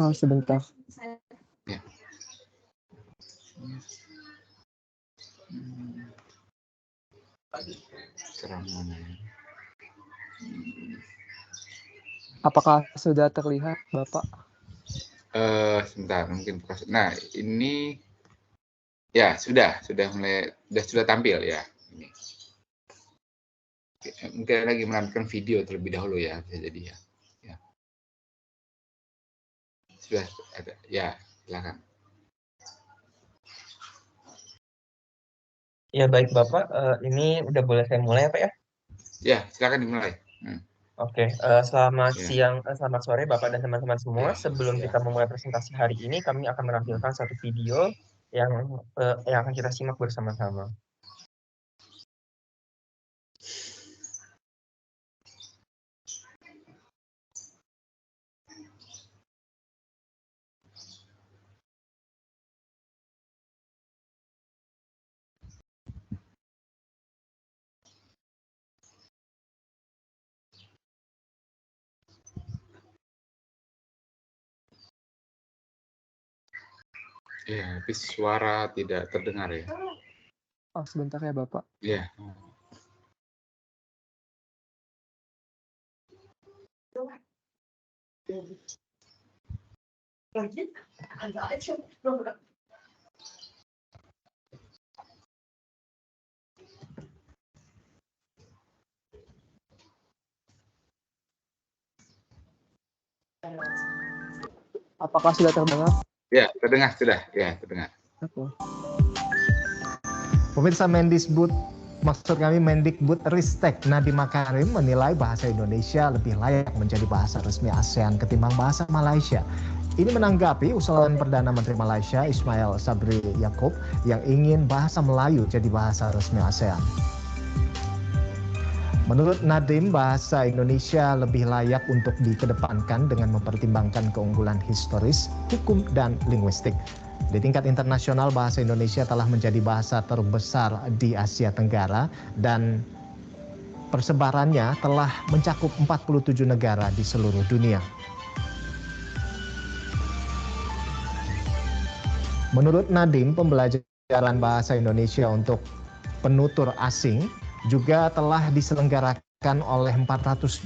Oh, sebentar. Ya. Apakah sudah terlihat, Bapak? Sebentar, mungkin proses. Nah, ini ya sudah mulai, sudah tampil ya. Ini. Mungkin lagi menampilkan video terlebih dahulu ya, bisa jadi ya. Ya. Sudah ada, ya silakan. Ya baik Bapak, ini udah boleh saya mulai ya Pak ya? Ya, silakan dimulai. Oke, selamat Ya. siang, selamat sore Bapak dan teman-teman semua. Ya, Sebelum ya. kita memulai presentasi hari ini, kami akan menampilkan satu video yang akan kita simak bersama-sama. Ya, tapi suara tidak terdengar ya. Oh, sebentar ya, Bapak. Ya. Apakah sudah terdengar? Ya, terdengar sudah. Ya, terdengar. Oke. Pemirsa maksud kami Mendikbud Ristek Nadiem Makarim menilai bahasa Indonesia lebih layak menjadi bahasa resmi ASEAN ketimbang bahasa Malaysia. Ini menanggapi usulan Perdana Menteri Malaysia Ismail Sabri Yaakob yang ingin bahasa Melayu jadi bahasa resmi ASEAN. Menurut Nadiem, bahasa Indonesia lebih layak untuk dikedepankan dengan mempertimbangkan keunggulan historis, hukum, dan linguistik. Di tingkat internasional, bahasa Indonesia telah menjadi bahasa terbesar di Asia Tenggara dan persebarannya telah mencakup 47 negara di seluruh dunia. Menurut Nadiem, pembelajaran bahasa Indonesia untuk penutur asing juga telah diselenggarakan oleh 428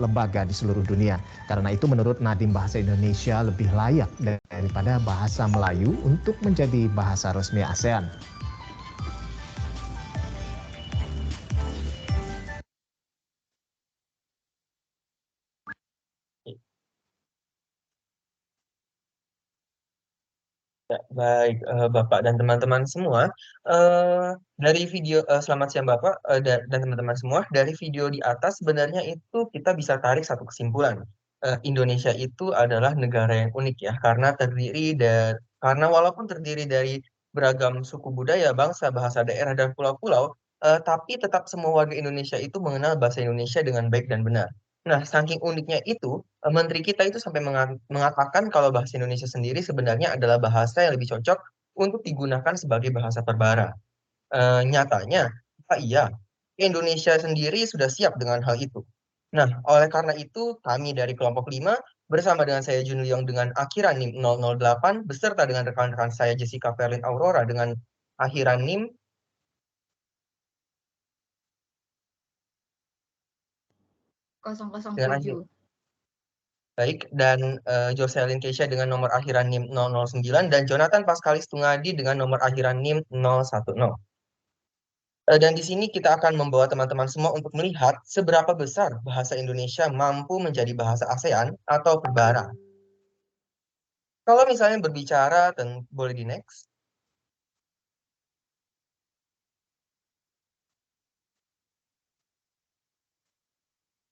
lembaga di seluruh dunia. Karena itu menurut Nadiem bahasa Indonesia lebih layak daripada bahasa Melayu untuk menjadi bahasa resmi ASEAN. Ya, baik Bapak dan teman-teman semua, dari video selamat siang Bapak dan teman-teman semua. Dari video di atas sebenarnya itu kita bisa tarik satu kesimpulan. Indonesia itu adalah negara yang unik ya, karena walaupun terdiri dari beragam suku budaya, bangsa, bahasa daerah dan pulau-pulau, tapi tetap semua warga Indonesia itu mengenal bahasa Indonesia dengan baik dan benar. Nah, saking uniknya itu, Menteri kita itu sampai mengatakan kalau bahasa Indonesia sendiri sebenarnya adalah bahasa yang lebih cocok untuk digunakan sebagai bahasa perbara. Nyatanya, iya, Indonesia sendiri sudah siap dengan hal itu. Nah, oleh karena itu, kami dari kelompok 5 bersama dengan saya Jun Leong dengan akhiran NIM 008 beserta dengan rekan-rekan saya Jessica Ferlin Aurora dengan akhiran NIM 007. Baik, dan Jocelyn Keisha dengan nomor akhiran NIM 009 dan Jonathan Paskalis Tungadi dengan nomor akhiran NIM 010. Dan di sini kita akan membawa teman-teman semua untuk melihat seberapa besar bahasa Indonesia mampu menjadi bahasa ASEAN atau perbara. Kalau misalnya berbicara boleh di next.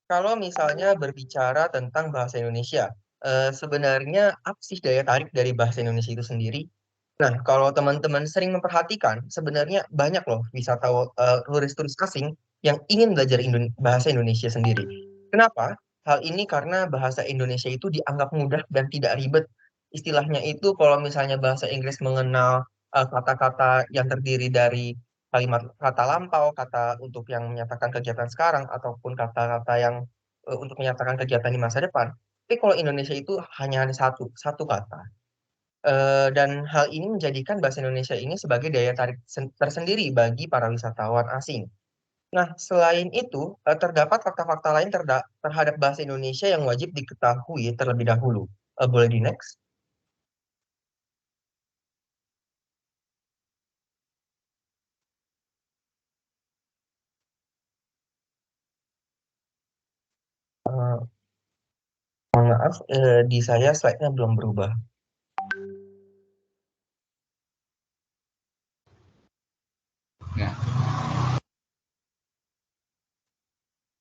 Kalau misalnya berbicara tentang bahasa Indonesia, sebenarnya apa sih daya tarik dari bahasa Indonesia itu sendiri? Nah, kalau teman-teman sering memperhatikan, sebenarnya banyak loh wisatawan turis-turis asing yang ingin belajar bahasa Indonesia sendiri. Kenapa? Hal ini karena bahasa Indonesia itu dianggap mudah dan tidak ribet. Istilahnya itu kalau misalnya bahasa Inggris mengenal kata-kata yang terdiri dari kalimat kata lampau, kata untuk yang menyatakan kegiatan sekarang, ataupun kata-kata yang untuk menyatakan kegiatan di masa depan. Tapi kalau Indonesia itu hanya ada satu kata. Dan hal ini menjadikan bahasa Indonesia ini sebagai daya tarik tersendiri bagi para wisatawan asing. Nah, selain itu, terdapat fakta-fakta lain terhadap bahasa Indonesia yang wajib diketahui terlebih dahulu. Boleh di next? Eh, Mohon maaf, di saya slide-nya belum berubah.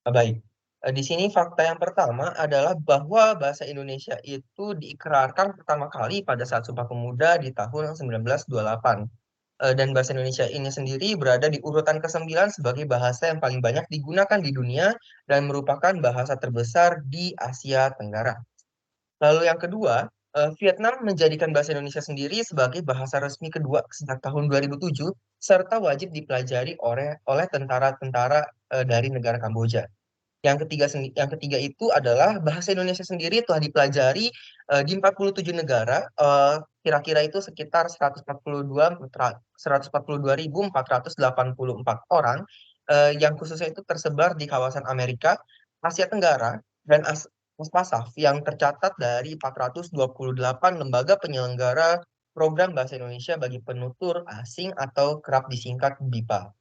Nah, Baik. Di sini fakta yang pertama adalah bahwa bahasa Indonesia itu diikrarkan pertama kali pada saat Sumpah Pemuda di tahun 1928. Dan bahasa Indonesia ini sendiri berada di urutan ke-9 sebagai bahasa yang paling banyak digunakan di dunia dan merupakan bahasa terbesar di Asia Tenggara. Lalu yang kedua, Vietnam menjadikan bahasa Indonesia sendiri sebagai bahasa resmi kedua sejak tahun 2007 serta wajib dipelajari oleh tentara-tentara dari negara Kamboja. Yang ketiga itu adalah bahasa Indonesia sendiri telah dipelajari di 47 negara, kira-kira itu sekitar 142.484 orang, yang khususnya itu tersebar di kawasan Amerika, Asia Tenggara, dan Pasifik yang tercatat dari 428 lembaga penyelenggara program bahasa Indonesia bagi penutur asing atau kerap disingkat BIPA.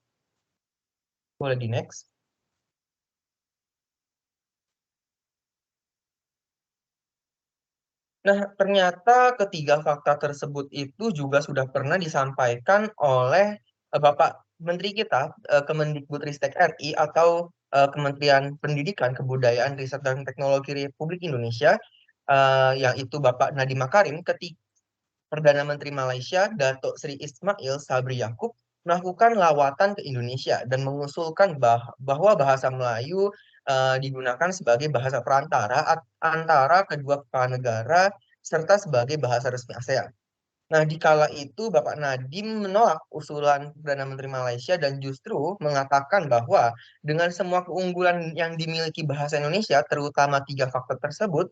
Boleh di next? Nah, ternyata ketiga fakta tersebut itu juga sudah pernah disampaikan oleh Bapak Menteri kita, Kemendikbudristek RI atau Kementerian Pendidikan, Kebudayaan, Riset dan Teknologi Republik Indonesia, yaitu Bapak Nadiem Makarim, ketika Perdana Menteri Malaysia, Datuk Seri Ismail Sabri Yaakob, melakukan lawatan ke Indonesia dan mengusulkan bahwa bahasa Melayu digunakan sebagai bahasa perantara antara kedua kepala negara serta sebagai bahasa resmi ASEAN. Nah, di kala itu Bapak Nadiem menolak usulan Perdana Menteri Malaysia dan justru mengatakan bahwa dengan semua keunggulan yang dimiliki bahasa Indonesia, terutama tiga faktor tersebut,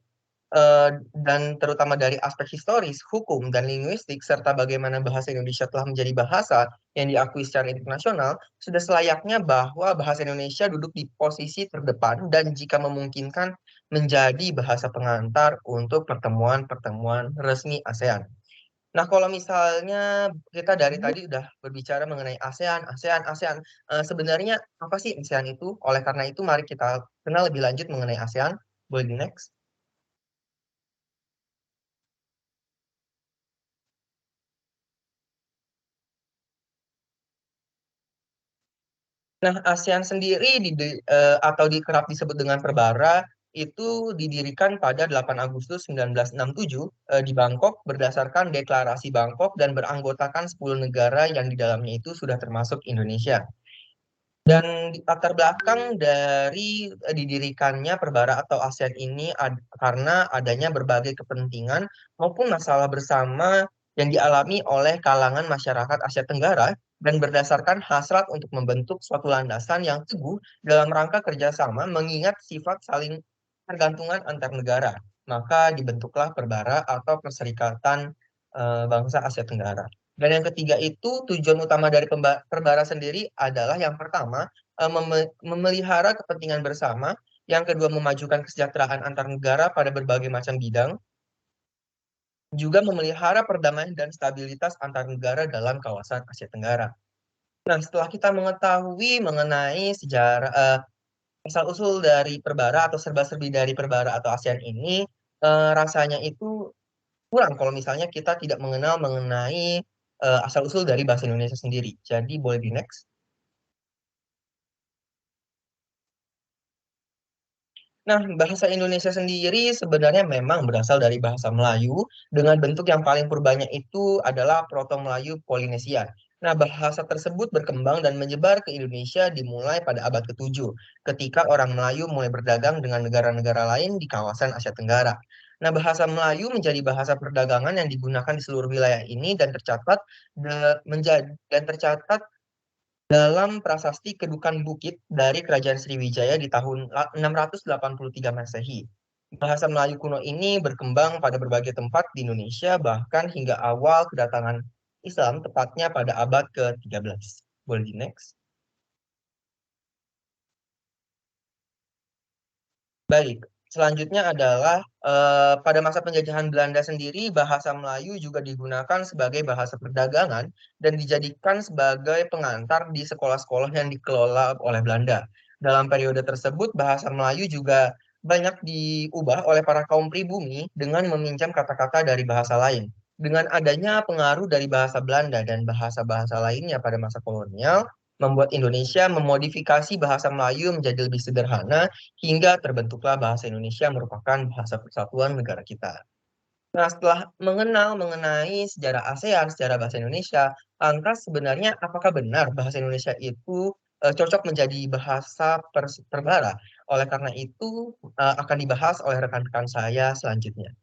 dan terutama dari aspek historis, hukum, dan linguistik, serta bagaimana bahasa Indonesia telah menjadi bahasa yang diakui secara internasional, sudah selayaknya bahwa bahasa Indonesia duduk di posisi terdepan dan jika memungkinkan menjadi bahasa pengantar untuk pertemuan-pertemuan resmi ASEAN. Nah, kalau misalnya kita dari tadi udah berbicara mengenai ASEAN, ASEAN, ASEAN, sebenarnya apa sih ASEAN itu? Oleh karena itu, mari kita kenal lebih lanjut mengenai ASEAN. Boleh di next? Nah, ASEAN sendiri atau kerap disebut dengan Perbara itu didirikan pada 8 Agustus 1967 di Bangkok berdasarkan Deklarasi Bangkok dan beranggotakan 10 negara yang di dalamnya itu sudah termasuk Indonesia. Dan latar belakang dari didirikannya Perbara atau ASEAN ini karena adanya berbagai kepentingan maupun masalah bersama yang dialami oleh kalangan masyarakat Asia Tenggara dan berdasarkan hasrat untuk membentuk suatu landasan yang teguh dalam rangka kerjasama mengingat sifat saling tergantungan antar negara. Maka dibentuklah Perbara atau Perserikatan Bangsa Asia Tenggara. Dan yang ketiga itu tujuan utama dari Perbara sendiri adalah yang pertama memelihara kepentingan bersama, yang kedua memajukan kesejahteraan antar negara pada berbagai macam bidang, juga memelihara perdamaian dan stabilitas antar negara dalam kawasan Asia Tenggara. Nah, setelah kita mengetahui mengenai sejarah asal-usul dari Perbara atau serba-serbi dari Perbara atau ASEAN ini, rasanya itu kurang kalau misalnya kita tidak mengenal mengenai asal-usul dari bahasa Indonesia sendiri. Jadi boleh di next. Nah, bahasa Indonesia sendiri sebenarnya memang berasal dari bahasa Melayu dengan bentuk yang paling purbanya itu adalah Proto-Melayu Polinesia. Nah, bahasa tersebut berkembang dan menyebar ke Indonesia dimulai pada abad ke-7 ketika orang Melayu mulai berdagang dengan negara-negara lain di kawasan Asia Tenggara. Nah, bahasa Melayu menjadi bahasa perdagangan yang digunakan di seluruh wilayah ini dan tercatat dalam prasasti Kedukan Bukit dari Kerajaan Sriwijaya di tahun 683 Masehi. Bahasa Melayu kuno ini berkembang pada berbagai tempat di Indonesia, bahkan hingga awal kedatangan Islam, tepatnya pada abad ke-13. Boleh di next. Baik, selanjutnya adalah pada masa penjajahan Belanda sendiri, bahasa Melayu juga digunakan sebagai bahasa perdagangan dan dijadikan sebagai pengantar di sekolah-sekolah yang dikelola oleh Belanda. Dalam periode tersebut, bahasa Melayu juga banyak diubah oleh para kaum pribumi dengan meminjam kata-kata dari bahasa lain. Dengan adanya pengaruh dari bahasa Belanda dan bahasa-bahasa lainnya pada masa kolonial, membuat Indonesia memodifikasi bahasa Melayu menjadi lebih sederhana hingga terbentuklah bahasa Indonesia merupakan bahasa persatuan negara kita. Nah, setelah mengenal mengenai sejarah ASEAN, sejarah bahasa Indonesia, lantas sebenarnya apakah benar bahasa Indonesia itu cocok menjadi bahasa perbara? Oleh karena itu, akan dibahas oleh rekan-rekan saya selanjutnya.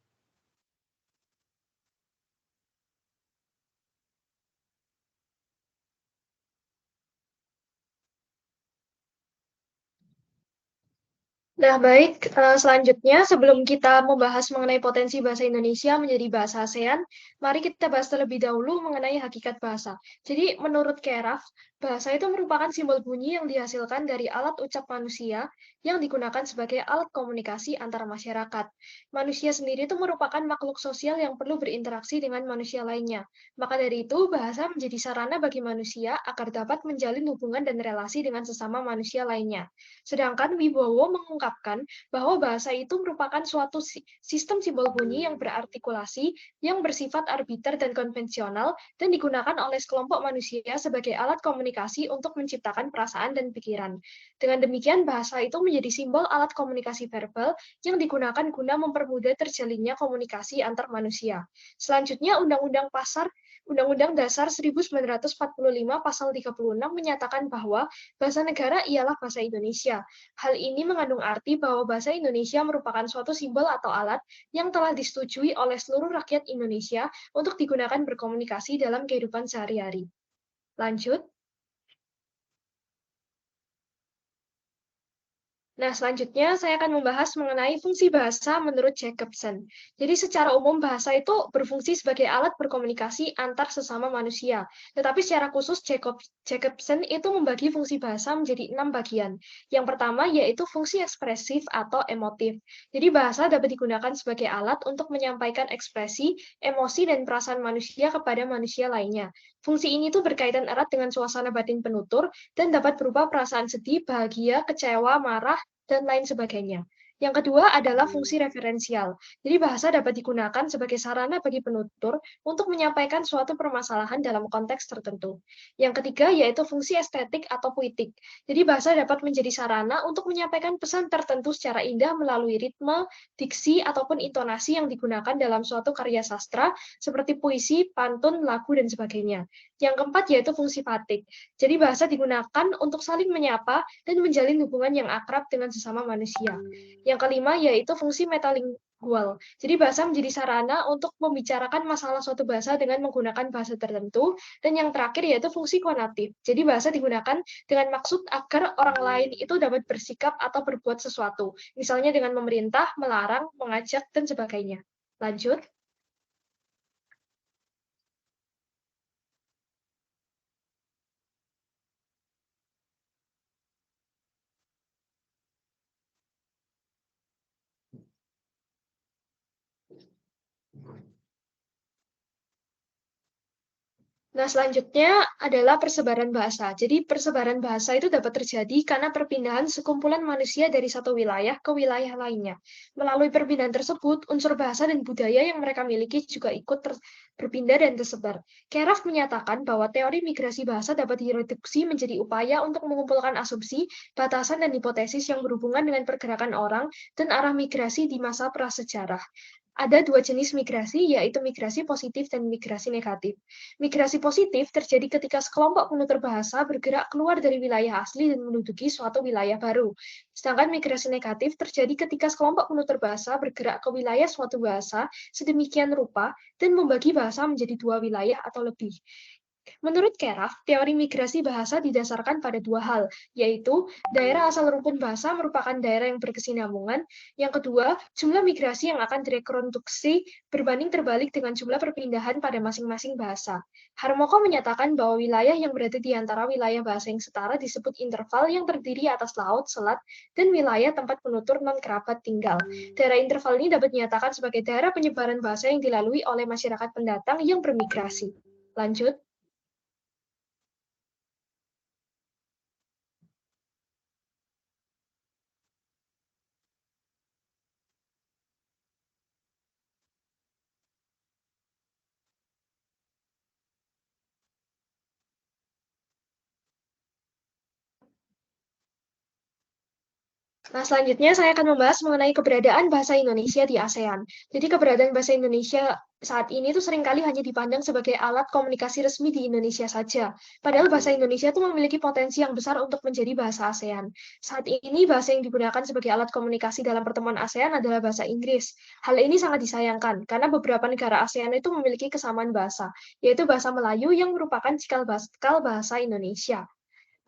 Nah, baik. Selanjutnya, sebelum kita membahas mengenai potensi bahasa Indonesia menjadi bahasa ASEAN, mari kita bahas terlebih dahulu mengenai hakikat bahasa. Jadi, menurut Keraf, bahasa itu merupakan simbol bunyi yang dihasilkan dari alat ucap manusia yang digunakan sebagai alat komunikasi antara masyarakat. Manusia sendiri itu merupakan makhluk sosial yang perlu berinteraksi dengan manusia lainnya. Maka dari itu, bahasa menjadi sarana bagi manusia agar dapat menjalin hubungan dan relasi dengan sesama manusia lainnya. Sedangkan Wibowo mengungkapkan bahwa bahasa itu merupakan suatu sistem simbol bunyi yang berartikulasi, yang bersifat arbiter dan konvensional, dan digunakan oleh sekelompok manusia sebagai alat komunikasi untuk menciptakan perasaan dan pikiran. Dengan demikian, bahasa itu menjadi simbol alat komunikasi verbal yang digunakan guna mempermudah terjalinnya komunikasi antar manusia. Selanjutnya, Undang-Undang Dasar 1945 Pasal 36 menyatakan bahwa bahasa negara ialah bahasa Indonesia. Hal ini mengandung arti bahwa bahasa Indonesia merupakan suatu simbol atau alat yang telah disetujui oleh seluruh rakyat Indonesia untuk digunakan berkomunikasi dalam kehidupan sehari-hari. Lanjut. Nah, selanjutnya saya akan membahas mengenai fungsi bahasa menurut Jacobson. Jadi secara umum bahasa itu berfungsi sebagai alat berkomunikasi antar sesama manusia. Tetapi secara khusus Jacobson itu membagi fungsi bahasa menjadi 6 bagian. Yang pertama yaitu fungsi ekspresif atau emotif. Jadi bahasa dapat digunakan sebagai alat untuk menyampaikan ekspresi, emosi, dan perasaan manusia kepada manusia lainnya. Fungsi ini tuh berkaitan erat dengan suasana batin penutur dan dapat berupa perasaan sedih, bahagia, kecewa, marah, dan lain sebagainya. Yang kedua adalah fungsi referensial. Jadi bahasa dapat digunakan sebagai sarana bagi penutur untuk menyampaikan suatu permasalahan dalam konteks tertentu. Yang ketiga yaitu fungsi estetik atau puitik. Jadi bahasa dapat menjadi sarana untuk menyampaikan pesan tertentu secara indah melalui ritme, diksi, ataupun intonasi yang digunakan dalam suatu karya sastra seperti puisi, pantun, lagu, dan sebagainya. Yang keempat yaitu fungsi patik. Jadi bahasa digunakan untuk saling menyapa dan menjalin hubungan yang akrab dengan sesama manusia. Yang kelima yaitu fungsi metalingual. Jadi bahasa menjadi sarana untuk membicarakan masalah suatu bahasa dengan menggunakan bahasa tertentu. Dan yang terakhir yaitu fungsi konatif. Jadi bahasa digunakan dengan maksud agar orang lain itu dapat bersikap atau berbuat sesuatu. Misalnya dengan memerintah, melarang, mengajak, dan sebagainya. Lanjut. Nah, selanjutnya adalah persebaran bahasa. Jadi, persebaran bahasa itu dapat terjadi karena perpindahan sekumpulan manusia dari satu wilayah ke wilayah lainnya. Melalui perpindahan tersebut, unsur bahasa dan budaya yang mereka miliki juga ikut berpindah dan tersebar. Keraf menyatakan bahwa teori migrasi bahasa dapat direduksi menjadi upaya untuk mengumpulkan asumsi, batasan, dan hipotesis yang berhubungan dengan pergerakan orang dan arah migrasi di masa prasejarah. Ada dua jenis migrasi, yaitu migrasi positif dan migrasi negatif. Migrasi positif terjadi ketika sekelompok penutur bahasa bergerak keluar dari wilayah asli dan menduduki suatu wilayah baru. Sedangkan migrasi negatif terjadi ketika sekelompok penutur bahasa bergerak ke wilayah suatu bahasa sedemikian rupa dan membagi bahasa menjadi dua wilayah atau lebih. Menurut Keraf, teori migrasi bahasa didasarkan pada dua hal, yaitu daerah asal rumpun bahasa merupakan daerah yang berkesinambungan. Yang kedua, jumlah migrasi yang akan direkonstruksi berbanding terbalik dengan jumlah perpindahan pada masing-masing bahasa. Harmoko menyatakan bahwa wilayah yang berada di antara wilayah bahasa yang setara disebut interval yang terdiri atas laut, selat, dan wilayah tempat penutur non-kerabat tinggal. Daerah interval ini dapat dinyatakan sebagai daerah penyebaran bahasa yang dilalui oleh masyarakat pendatang yang bermigrasi. Lanjut. Nah, selanjutnya saya akan membahas mengenai keberadaan bahasa Indonesia di ASEAN. Jadi keberadaan bahasa Indonesia saat ini tuh seringkali hanya dipandang sebagai alat komunikasi resmi di Indonesia saja. Padahal bahasa Indonesia itu memiliki potensi yang besar untuk menjadi bahasa ASEAN. Saat ini bahasa yang digunakan sebagai alat komunikasi dalam pertemuan ASEAN adalah bahasa Inggris. Hal ini sangat disayangkan karena beberapa negara ASEAN itu memiliki kesamaan bahasa, yaitu bahasa Melayu yang merupakan cikal bakal bahasa Indonesia.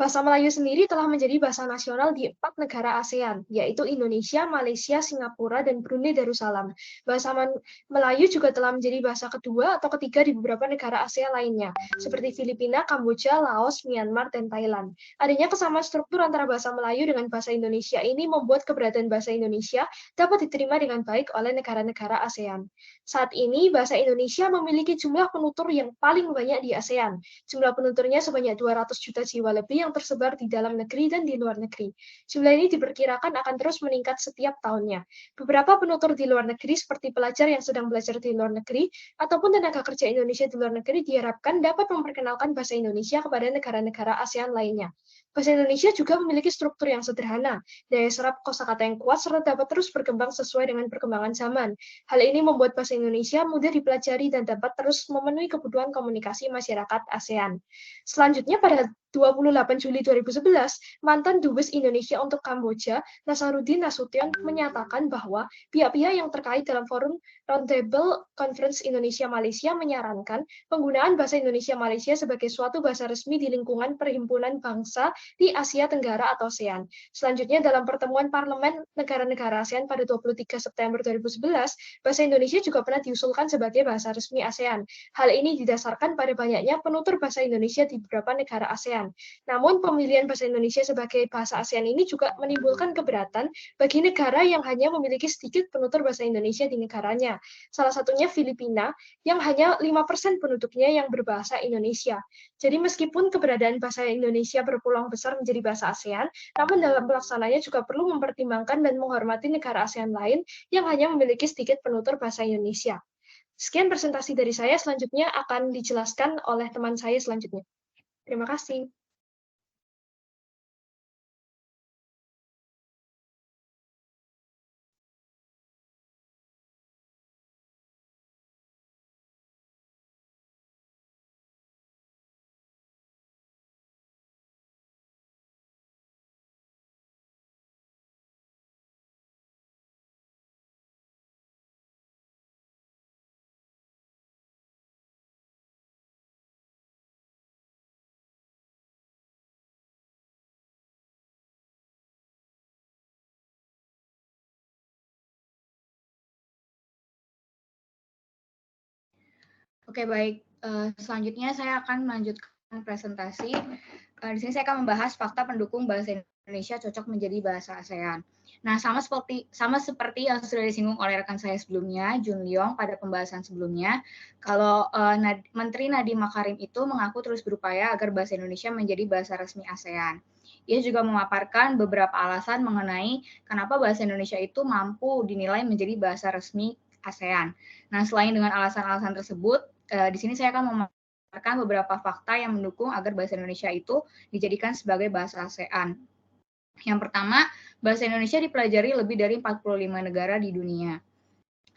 Bahasa Melayu sendiri telah menjadi bahasa nasional di 4 negara ASEAN, yaitu Indonesia, Malaysia, Singapura, dan Brunei Darussalam. Bahasa Melayu juga telah menjadi bahasa kedua atau ketiga di beberapa negara ASEAN lainnya, seperti Filipina, Kamboja, Laos, Myanmar, dan Thailand. Adanya kesamaan struktur antara bahasa Melayu dengan bahasa Indonesia ini membuat keberadaan bahasa Indonesia dapat diterima dengan baik oleh negara-negara ASEAN. Saat ini, bahasa Indonesia memiliki jumlah penutur yang paling banyak di ASEAN. Jumlah penuturnya sebanyak 200 juta jiwa lebih yang tersebar di dalam negeri dan di luar negeri. Jumlah ini diperkirakan akan terus meningkat setiap tahunnya. Beberapa penutur di luar negeri seperti pelajar yang sedang belajar di luar negeri ataupun tenaga kerja Indonesia di luar negeri diharapkan dapat memperkenalkan bahasa Indonesia kepada negara-negara ASEAN lainnya. Bahasa Indonesia juga memiliki struktur yang sederhana, daya serap kosakata yang kuat serta dapat terus berkembang sesuai dengan perkembangan zaman. Hal ini membuat bahasa Indonesia mudah dipelajari dan dapat terus memenuhi kebutuhan komunikasi masyarakat ASEAN. Selanjutnya pada 28 Juli 2011, mantan Dubes Indonesia untuk Kamboja, Nasaruddin Nasution, menyatakan bahwa pihak-pihak yang terkait dalam forum Roundtable Conference Indonesia-Malaysia menyarankan penggunaan bahasa Indonesia-Malaysia sebagai suatu bahasa resmi di lingkungan Perhimpunan Bangsa di Asia Tenggara atau ASEAN. Selanjutnya, dalam pertemuan Parlemen Negara-Negara ASEAN pada 23 September 2011, bahasa Indonesia juga pernah diusulkan sebagai bahasa resmi ASEAN. Hal ini didasarkan pada banyaknya penutur bahasa Indonesia di beberapa negara ASEAN. Namun, pemilihan bahasa Indonesia sebagai bahasa ASEAN ini juga menimbulkan keberatan bagi negara yang hanya memiliki sedikit penutur bahasa Indonesia di negaranya. Salah satunya Filipina, yang hanya 5% penduduknya yang berbahasa Indonesia. Jadi, meskipun keberadaan bahasa Indonesia berpeluang besar menjadi bahasa ASEAN, namun dalam pelaksananya juga perlu mempertimbangkan dan menghormati negara ASEAN lain yang hanya memiliki sedikit penutur bahasa Indonesia. Sekian presentasi dari saya, selanjutnya akan dijelaskan oleh teman saya selanjutnya. Terima kasih. Oke, baik. Selanjutnya saya akan melanjutkan presentasi. Di sini saya akan membahas fakta pendukung bahasa Indonesia cocok menjadi bahasa ASEAN. Nah, sama seperti yang sudah disinggung oleh rekan saya sebelumnya, Jun Leong, pada pembahasan sebelumnya, kalau Menteri Nadiem Makarim itu mengaku terus berupaya agar bahasa Indonesia menjadi bahasa resmi ASEAN. Ia juga memaparkan beberapa alasan mengenai kenapa bahasa Indonesia itu mampu dinilai menjadi bahasa resmi ASEAN. Nah, selain dengan alasan-alasan tersebut, di sini saya akan memaparkan beberapa fakta yang mendukung agar bahasa Indonesia itu dijadikan sebagai bahasa ASEAN. Yang pertama, bahasa Indonesia dipelajari lebih dari 45 negara di dunia.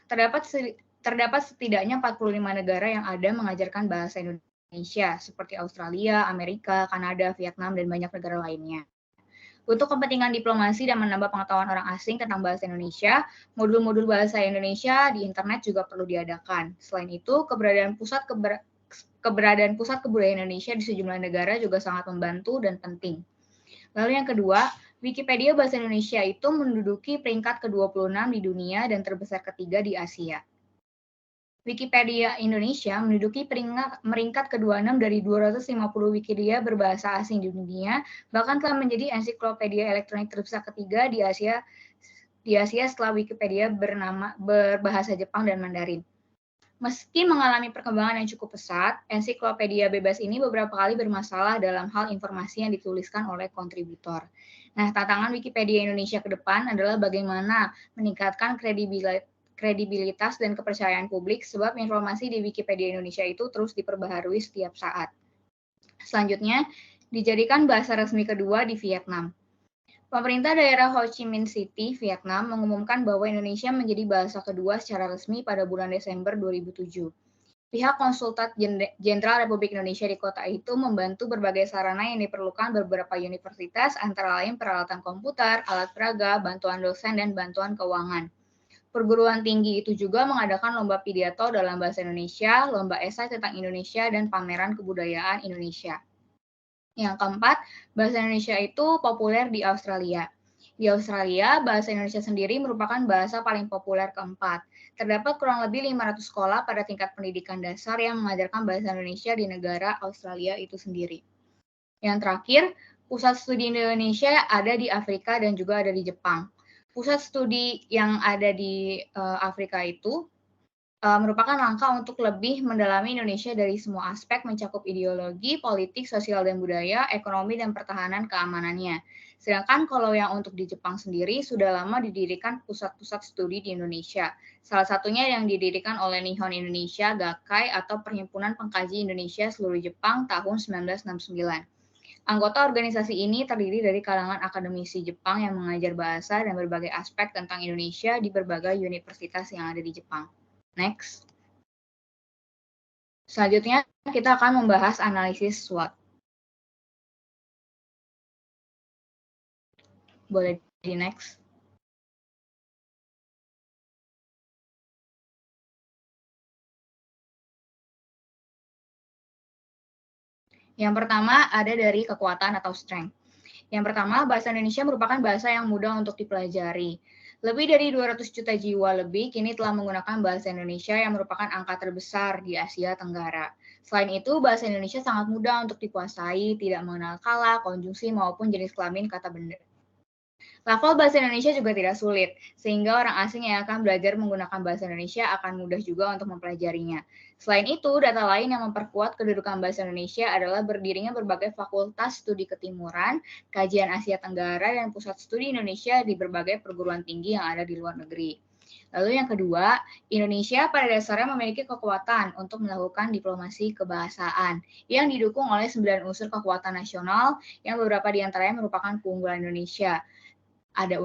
Terdapat setidaknya 45 negara yang ada mengajarkan bahasa Indonesia, seperti Australia, Amerika, Kanada, Vietnam, dan banyak negara lainnya. Untuk kepentingan diplomasi dan menambah pengetahuan orang asing tentang bahasa Indonesia, modul-modul bahasa Indonesia di internet juga perlu diadakan. Selain itu, keberadaan pusat keberadaan pusat kebudayaan Indonesia di sejumlah negara juga sangat membantu dan penting. Lalu yang kedua, Wikipedia Bahasa Indonesia itu menduduki peringkat ke-26 di dunia dan terbesar ketiga di Asia. Wikipedia Indonesia menduduki peringkat ke-26 dari 250 Wikipedia berbahasa asing di dunia, bahkan telah menjadi ensiklopedia elektronik terbesar ketiga di Asia setelah Wikipedia berbahasa Jepang dan Mandarin. Meski mengalami perkembangan yang cukup pesat, ensiklopedia bebas ini beberapa kali bermasalah dalam hal informasi yang dituliskan oleh kontributor. Nah, tantangan Wikipedia Indonesia ke depan adalah bagaimana meningkatkan kredibilitas dan kepercayaan publik, sebab informasi di Wikipedia Indonesia itu terus diperbaharui setiap saat. Selanjutnya, dijadikan bahasa resmi kedua di Vietnam. Pemerintah daerah Ho Chi Minh City, Vietnam, mengumumkan bahwa Indonesia menjadi bahasa kedua secara resmi pada bulan Desember 2007. Pihak Konsulat Jenderal Republik Indonesia di kota itu membantu berbagai sarana yang diperlukan beberapa universitas, antara lain peralatan komputer, alat peraga, bantuan dosen, dan bantuan keuangan. Perguruan tinggi itu juga mengadakan lomba pidato dalam bahasa Indonesia, lomba esai tentang Indonesia, dan pameran kebudayaan Indonesia. Yang keempat, bahasa Indonesia itu populer di Australia. Di Australia, bahasa Indonesia sendiri merupakan bahasa paling populer keempat. Terdapat kurang lebih 500 sekolah pada tingkat pendidikan dasar yang mengajarkan bahasa Indonesia di negara Australia itu sendiri. Yang terakhir, pusat studi Indonesia ada di Afrika dan juga ada di Jepang. Pusat studi yang ada di Afrika itu merupakan langkah untuk lebih mendalami Indonesia dari semua aspek, mencakup ideologi, politik, sosial dan budaya, ekonomi dan pertahanan keamanannya. Sedangkan kalau yang untuk di Jepang sendiri sudah lama didirikan pusat-pusat studi di Indonesia. Salah satunya yang didirikan oleh Nihon Indonesia Gakkai atau Perhimpunan Pengkaji Indonesia Seluruh Jepang tahun 1969. Anggota organisasi ini terdiri dari kalangan akademisi Jepang yang mengajar bahasa dan berbagai aspek tentang Indonesia di berbagai universitas yang ada di Jepang. Next. Selanjutnya, kita akan membahas analisis SWOT. Boleh di next. Yang pertama ada dari kekuatan atau strength. Yang pertama, bahasa Indonesia merupakan bahasa yang mudah untuk dipelajari. Lebih dari 200 juta jiwa lebih kini telah menggunakan bahasa Indonesia yang merupakan angka terbesar di Asia Tenggara. Selain itu, bahasa Indonesia sangat mudah untuk dikuasai, tidak mengenal kala, konjungsi, maupun jenis kelamin kata benda. Level bahasa Indonesia juga tidak sulit, sehingga orang asing yang akan belajar menggunakan bahasa Indonesia akan mudah juga untuk mempelajarinya. Selain itu, data lain yang memperkuat kedudukan bahasa Indonesia adalah berdirinya berbagai fakultas studi ketimuran, kajian Asia Tenggara, dan pusat studi Indonesia di berbagai perguruan tinggi yang ada di luar negeri. Lalu yang kedua, Indonesia pada dasarnya memiliki kekuatan untuk melakukan diplomasi kebahasaan yang didukung oleh 9 unsur kekuatan nasional yang beberapa diantaranya merupakan keunggulan Indonesia. Ada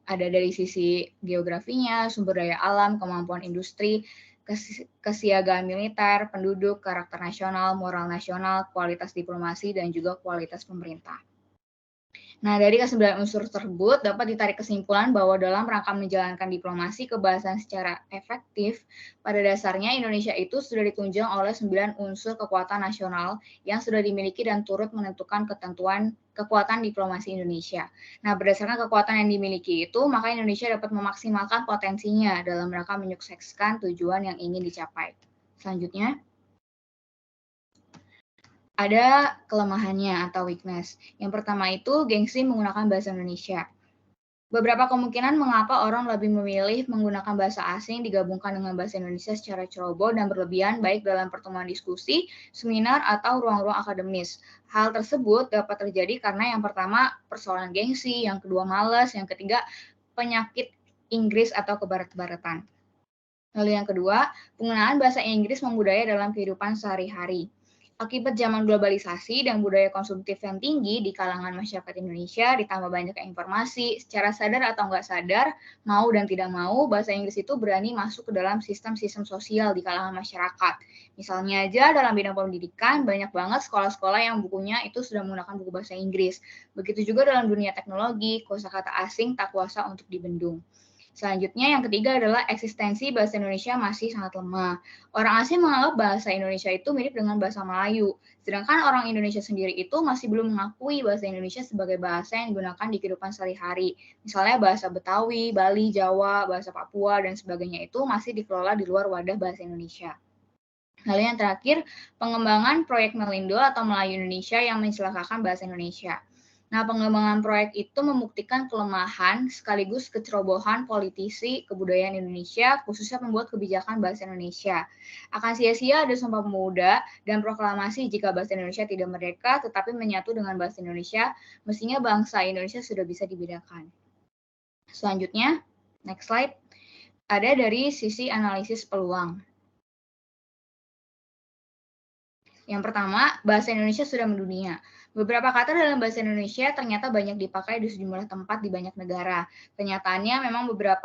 dari sisi geografinya, sumber daya alam, kemampuan industri, kesiagaan militer, penduduk, karakter nasional, moral nasional, kualitas diplomasi, dan juga kualitas pemerintah. Nah, dari ke-9 unsur tersebut dapat ditarik kesimpulan bahwa dalam rangka menjalankan diplomasi kebahasaan secara efektif, pada dasarnya Indonesia itu sudah ditunjang oleh 9 unsur kekuatan nasional yang sudah dimiliki dan turut menentukan ketentuan kekuatan diplomasi Indonesia. Nah, berdasarkan kekuatan yang dimiliki itu, maka Indonesia dapat memaksimalkan potensinya dalam rangka menyukseskan tujuan yang ingin dicapai. Selanjutnya, ada kelemahannya atau weakness. Yang pertama itu gengsi menggunakan bahasa Indonesia. Beberapa kemungkinan mengapa orang lebih memilih menggunakan bahasa asing digabungkan dengan bahasa Indonesia secara ceroboh dan berlebihan baik dalam pertemuan diskusi, seminar, atau ruang-ruang akademis. Hal tersebut dapat terjadi karena yang pertama persoalan gengsi, yang kedua malas, yang ketiga penyakit Inggris atau kebarat-baratan. Lalu yang kedua, penggunaan bahasa Inggris membudaya dalam kehidupan sehari-hari. Akibat zaman globalisasi dan budaya konsumtif yang tinggi di kalangan masyarakat Indonesia, ditambah banyaknya informasi, secara sadar atau nggak sadar, mau dan tidak mau, bahasa Inggris itu berani masuk ke dalam sistem-sistem sosial di kalangan masyarakat. Misalnya aja dalam bidang pendidikan, banyak banget sekolah-sekolah yang bukunya itu sudah menggunakan buku bahasa Inggris. Begitu juga dalam dunia teknologi, kosakata asing tak kuasa untuk dibendung. Selanjutnya yang ketiga adalah eksistensi bahasa Indonesia masih sangat lemah. Orang asing menganggap bahasa Indonesia itu mirip dengan bahasa Melayu, sedangkan orang Indonesia sendiri itu masih belum mengakui bahasa Indonesia sebagai bahasa yang digunakan di kehidupan sehari-hari. Misalnya bahasa Betawi, Bali, Jawa, bahasa Papua, dan sebagainya itu masih dikelola di luar wadah bahasa Indonesia. Lalu yang terakhir, pengembangan proyek Melindo atau Melayu Indonesia yang mencelakakan bahasa Indonesia. Nah, pengembangan proyek itu membuktikan kelemahan sekaligus kecerobohan politisi kebudayaan Indonesia, khususnya pembuat kebijakan bahasa Indonesia. Akan sia-sia ada Sumpah Pemuda dan proklamasi jika bahasa Indonesia tidak merdeka, tetapi menyatu dengan bahasa Indonesia, mestinya bangsa Indonesia sudah bisa dibedakan. Selanjutnya, next slide, ada dari sisi analisis peluang. Yang pertama, bahasa Indonesia sudah mendunia. Beberapa kata dalam bahasa Indonesia ternyata banyak dipakai di sejumlah tempat di banyak negara. Kenyataannya memang beberapa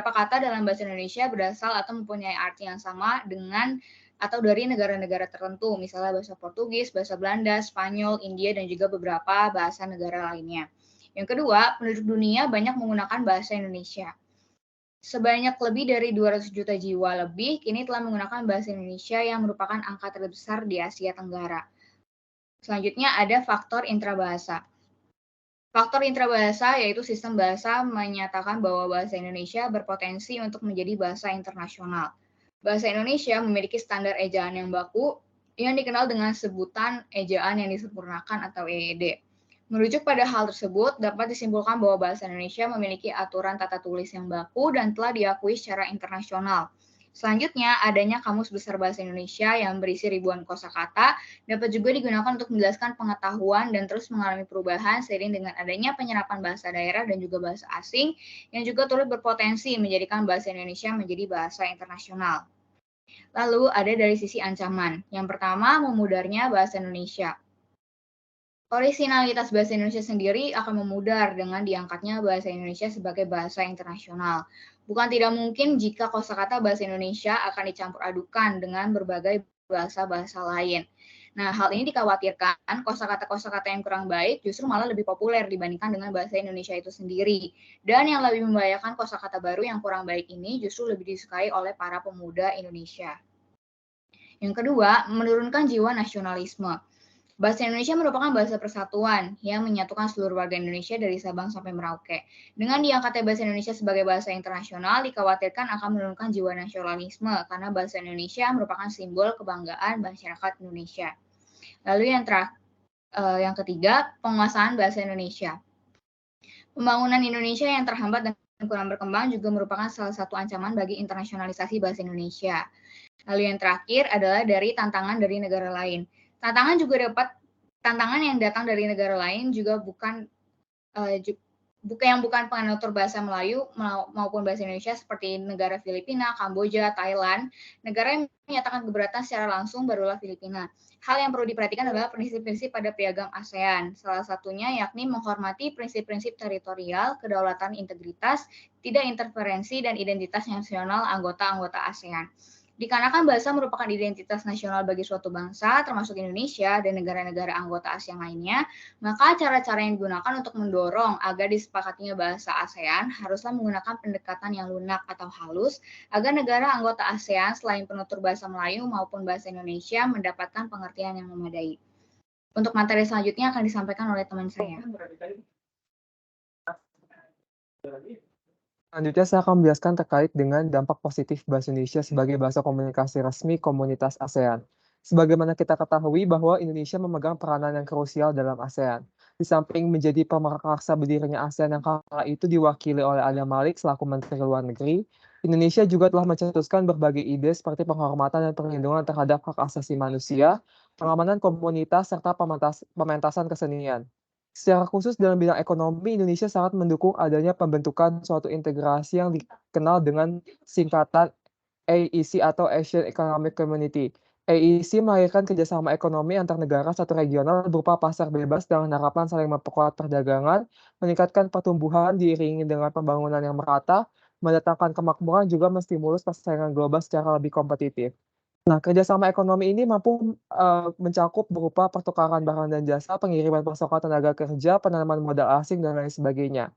kata dalam bahasa Indonesia berasal atau mempunyai arti yang sama dengan atau dari negara-negara tertentu, misalnya bahasa Portugis, bahasa Belanda, Spanyol, India, dan juga beberapa bahasa negara lainnya. Yang kedua, penduduk dunia banyak menggunakan bahasa Indonesia. Sebanyak lebih dari 200 juta jiwa lebih kini telah menggunakan bahasa Indonesia yang merupakan angka terbesar di Asia Tenggara. Selanjutnya ada faktor intrabahasa. Faktor intrabahasa yaitu sistem bahasa menyatakan bahwa bahasa Indonesia berpotensi untuk menjadi bahasa internasional. Bahasa Indonesia memiliki standar ejaan yang baku yang dikenal dengan sebutan ejaan yang disempurnakan atau EED. Merujuk pada hal tersebut, dapat disimpulkan bahwa bahasa Indonesia memiliki aturan tata tulis yang baku dan telah diakui secara internasional. Selanjutnya, adanya Kamus Besar Bahasa Indonesia yang berisi ribuan kosakata dapat juga digunakan untuk menjelaskan pengetahuan dan terus mengalami perubahan seiring dengan adanya penyerapan bahasa daerah dan juga bahasa asing yang juga turut berpotensi menjadikan bahasa Indonesia menjadi bahasa internasional. Lalu ada dari sisi ancaman. Yang pertama, memudarnya bahasa Indonesia. Orisinalitas bahasa Indonesia sendiri akan memudar dengan diangkatnya bahasa Indonesia sebagai bahasa internasional. Bukan tidak mungkin jika kosakata bahasa Indonesia akan dicampur adukan dengan berbagai bahasa-bahasa lain. Nah, hal ini dikhawatirkan kosakata-kosakata yang kurang baik justru malah lebih populer dibandingkan dengan bahasa Indonesia itu sendiri. Dan yang lebih membahayakan, kosakata baru yang kurang baik ini justru lebih disukai oleh para pemuda Indonesia. Yang kedua, menurunkan jiwa nasionalisme. Bahasa Indonesia merupakan bahasa persatuan yang menyatukan seluruh warga Indonesia dari Sabang sampai Merauke. Dengan diangkatnya bahasa Indonesia sebagai bahasa internasional, dikhawatirkan akan menurunkan jiwa nasionalisme karena bahasa Indonesia merupakan simbol kebanggaan masyarakat Indonesia. Lalu yang ketiga, penguasaan bahasa Indonesia. Pembangunan Indonesia yang terhambat dan kurang berkembang juga merupakan salah satu ancaman bagi internasionalisasi bahasa Indonesia. Lalu yang terakhir adalah dari tantangan dari negara lain. Tantangan yang datang dari negara lain juga bukan pengatur bahasa Melayu maupun bahasa Indonesia seperti negara Filipina, Kamboja, Thailand. Negara yang menyatakan keberatan secara langsung barulah Filipina. Hal yang perlu diperhatikan adalah prinsip-prinsip pada piagam ASEAN. Salah satunya yakni menghormati prinsip-prinsip teritorial, kedaulatan, integritas, tidak interferensi, dan identitas nasional anggota-anggota ASEAN. Dikarenakan bahasa merupakan identitas nasional bagi suatu bangsa, termasuk Indonesia dan negara-negara anggota ASEAN lainnya, maka cara-cara yang digunakan untuk mendorong agar disepakatinya bahasa ASEAN haruslah menggunakan pendekatan yang lunak atau halus, agar negara anggota ASEAN selain penutur bahasa Melayu maupun bahasa Indonesia mendapatkan pengertian yang memadai. Untuk materi selanjutnya akan disampaikan oleh teman saya. Selanjutnya saya akan menjelaskan terkait dengan dampak positif bahasa Indonesia sebagai bahasa komunikasi resmi komunitas ASEAN. Sebagaimana kita ketahui bahwa Indonesia memegang peranan yang krusial dalam ASEAN. Di samping menjadi prakarsa berdirinya ASEAN yang kala itu diwakili oleh Adam Malik selaku Menteri Luar Negeri, Indonesia juga telah mencetuskan berbagai ide seperti penghormatan dan perlindungan terhadap hak asasi manusia, pengamanan komunitas, serta pementasan kesenian. Secara khusus dalam bidang ekonomi, Indonesia sangat mendukung adanya pembentukan suatu integrasi yang dikenal dengan singkatan AEC atau Asian Economic Community. AEC melahirkan kerjasama ekonomi antar negara satu regional berupa pasar bebas dengan harapan saling memperkuat perdagangan, meningkatkan pertumbuhan diiringi dengan pembangunan yang merata, mendatangkan kemakmuran juga menstimulus persaingan global secara lebih kompetitif. Nah, kerjasama ekonomi ini mampu mencakup berupa pertukaran barang dan jasa, pengiriman pasokan tenaga kerja, penanaman modal asing, dan lain sebagainya.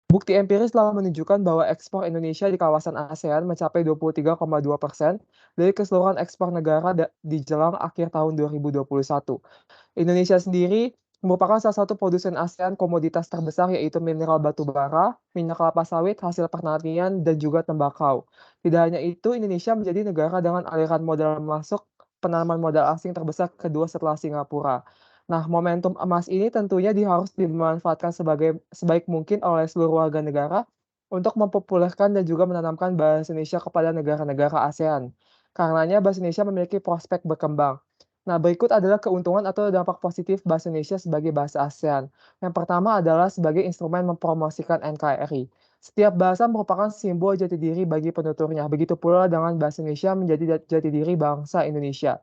Bukti empiris telah menunjukkan bahwa ekspor Indonesia di kawasan ASEAN mencapai 23,2% dari keseluruhan ekspor negara di jelang akhir tahun 2021. Indonesia sendiri merupakan salah satu produsen ASEAN komoditas terbesar yaitu mineral batu bara, minyak kelapa sawit, hasil pertanian, dan juga tembakau. Tidak hanya itu, Indonesia menjadi negara dengan aliran modal masuk penanaman modal asing terbesar kedua setelah Singapura. Nah, momentum emas ini tentunya harus dimanfaatkan sebaik mungkin oleh seluruh warga negara untuk mempopulerkan dan juga menanamkan bahasa Indonesia kepada negara-negara ASEAN. Karenanya bahasa Indonesia memiliki prospek berkembang. Nah, berikut adalah keuntungan atau dampak positif bahasa Indonesia sebagai bahasa ASEAN. Yang pertama adalah sebagai instrumen mempromosikan NKRI. Setiap bahasa merupakan simbol jati diri bagi penuturnya. Begitu pula dengan bahasa Indonesia menjadi jati diri bangsa Indonesia.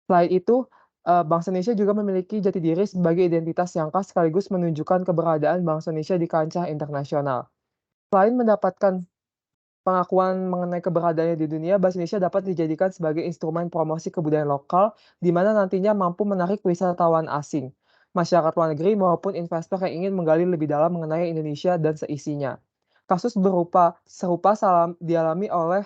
Selain itu, bangsa Indonesia juga memiliki jati diri sebagai identitas yang khas sekaligus menunjukkan keberadaan bangsa Indonesia di kancah internasional. Selain mendapatkan pengakuan mengenai keberadaannya di dunia, bahasa Indonesia dapat dijadikan sebagai instrumen promosi kebudayaan lokal, di mana nantinya mampu menarik wisatawan asing, masyarakat luar negeri maupun investor yang ingin menggali lebih dalam mengenai Indonesia dan seisinya. Kasus serupa dialami oleh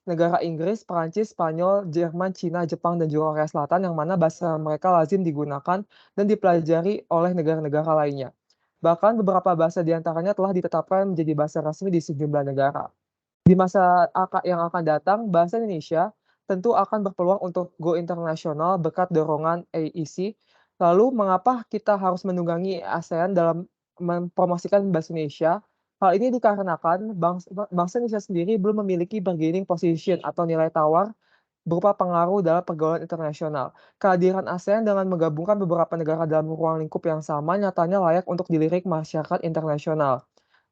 negara Inggris, Perancis, Spanyol, Jerman, Cina, Jepang, dan juga Korea Selatan yang mana bahasa mereka lazim digunakan dan dipelajari oleh negara-negara lainnya. Bahkan beberapa bahasa di antaranya telah ditetapkan menjadi bahasa resmi di sejumlah negara. Di masa yang akan datang, bahasa Indonesia tentu akan berpeluang untuk go internasional berkat dorongan AEC. Lalu, mengapa kita harus menunggangi ASEAN dalam mempromosikan bahasa Indonesia? Hal ini dikarenakan bangsa Indonesia sendiri belum memiliki bargaining position atau nilai tawar berupa pengaruh dalam pergaulan internasional. Kehadiran ASEAN dengan menggabungkan beberapa negara dalam ruang lingkup yang sama nyatanya layak untuk dilirik masyarakat internasional.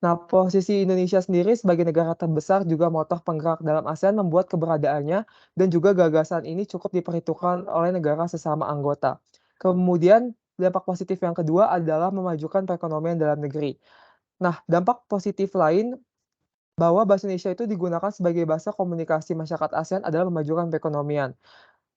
Nah, posisi Indonesia sendiri sebagai negara terbesar juga motor penggerak dalam ASEAN membuat keberadaannya dan juga gagasan ini cukup diperhitungkan oleh negara sesama anggota. Kemudian, dampak positif yang kedua adalah memajukan perekonomian dalam negeri. Nah, dampak positif lain bahwa bahasa Indonesia itu digunakan sebagai bahasa komunikasi masyarakat ASEAN adalah memajukan perekonomian.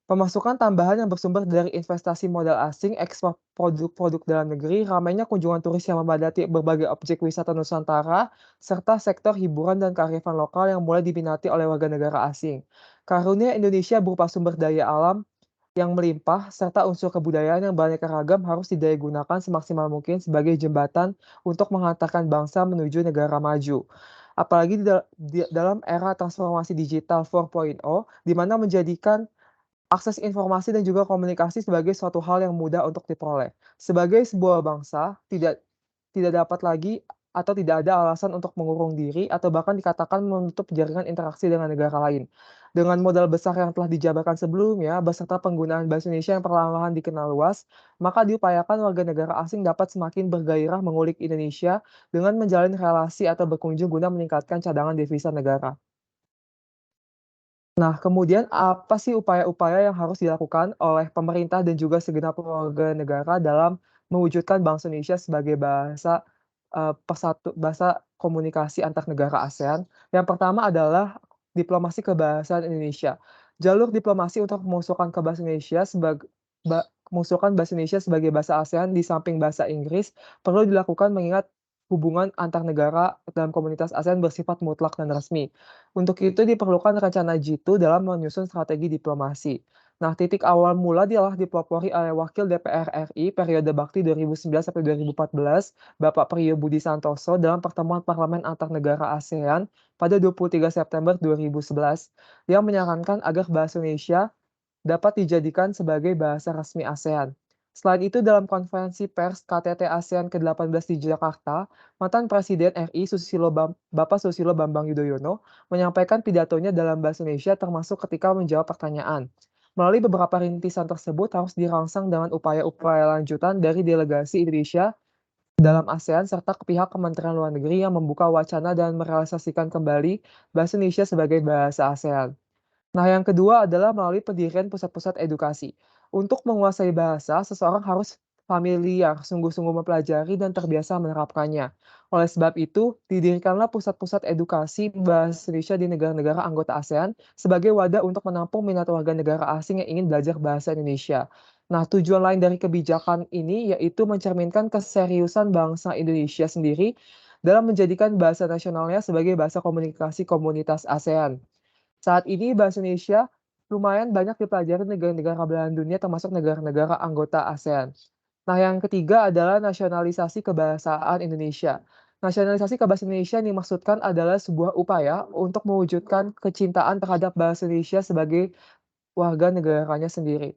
Pemasukan tambahan yang bersumber dari investasi modal asing, ekspor produk-produk dalam negeri, ramainya kunjungan turis yang memadati berbagai objek wisata Nusantara, serta sektor hiburan dan kearifan lokal yang mulai diminati oleh warga negara asing. Karunia Indonesia berupa sumber daya alam yang melimpah, serta unsur kebudayaan yang beraneka ragam harus didayagunakan semaksimal mungkin sebagai jembatan untuk menghantarkan bangsa menuju negara maju. Apalagi dalam era transformasi digital 4.0, di mana menjadikan akses informasi dan juga komunikasi sebagai suatu hal yang mudah untuk diperoleh. Sebagai sebuah bangsa, tidak dapat lagi atau tidak ada alasan untuk mengurung diri atau bahkan dikatakan menutup jaringan interaksi dengan negara lain. Dengan modal besar yang telah dijabarkan sebelumnya, beserta penggunaan bahasa Indonesia yang perlahan-lahan dikenal luas, maka diupayakan warga negara asing dapat semakin bergairah mengulik Indonesia dengan menjalin relasi atau berkunjung guna meningkatkan cadangan devisa negara. Nah, kemudian apa sih upaya-upaya yang harus dilakukan oleh pemerintah dan juga segenap warga negara dalam mewujudkan bangsa Indonesia sebagai bahasa komunikasi antar negara ASEAN? Yang pertama adalah diplomasi kebahasaan Indonesia. Jalur diplomasi untuk mengusulkan bahasa Indonesia sebagai bahasa ASEAN di samping bahasa Inggris perlu dilakukan mengingat hubungan antar negara dalam komunitas ASEAN bersifat mutlak dan resmi. Untuk itu diperlukan rencana Jitu dalam menyusun strategi diplomasi. Nah, titik awal mula adalah dipelopori oleh Wakil DPR RI periode bakti 2009 sampai 2014, Bapak Priyo Budi Santoso dalam pertemuan Parlemen Antar Negara ASEAN pada 23 September 2011 yang menyarankan agar bahasa Indonesia dapat dijadikan sebagai bahasa resmi ASEAN. Selain itu, dalam konferensi pers KTT ASEAN ke-18 di Jakarta, mantan Presiden RI Bapak Susilo Bambang Yudhoyono menyampaikan pidatonya dalam bahasa Indonesia termasuk ketika menjawab pertanyaan. Melalui beberapa rintisan tersebut harus dirangsang dengan upaya-upaya lanjutan dari delegasi Indonesia dalam ASEAN serta pihak Kementerian Luar Negeri yang membuka wacana dan merealisasikan kembali bahasa Indonesia sebagai bahasa ASEAN. Nah, yang kedua adalah melalui pendirian pusat-pusat edukasi. Untuk menguasai bahasa, seseorang harus familiar, sungguh-sungguh mempelajari dan terbiasa menerapkannya. Oleh sebab itu, didirikanlah pusat-pusat edukasi bahasa Indonesia di negara-negara anggota ASEAN sebagai wadah untuk menampung minat warga negara asing yang ingin belajar bahasa Indonesia. Nah, tujuan lain dari kebijakan ini yaitu mencerminkan keseriusan bangsa Indonesia sendiri dalam menjadikan bahasa nasionalnya sebagai bahasa komunikasi komunitas ASEAN. Saat ini bahasa Indonesia lumayan banyak dipelajari negara-negara belahan dunia termasuk negara-negara anggota ASEAN. Nah, yang ketiga adalah nasionalisasi kebahasaan Indonesia. Nasionalisasi kebahasaan Indonesia yang dimaksudkan adalah sebuah upaya untuk mewujudkan kecintaan terhadap bahasa Indonesia sebagai warga negaranya sendiri.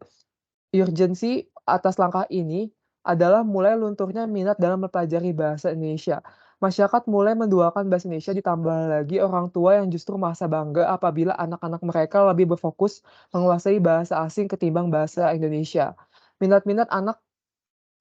Urgensi atas langkah ini adalah mulai lunturnya minat dalam mempelajari bahasa Indonesia. Masyarakat mulai menduakan bahasa Indonesia, ditambah lagi orang tua yang justru merasa bangga apabila anak-anak mereka lebih berfokus menguasai bahasa asing ketimbang bahasa Indonesia. Minat-minat anak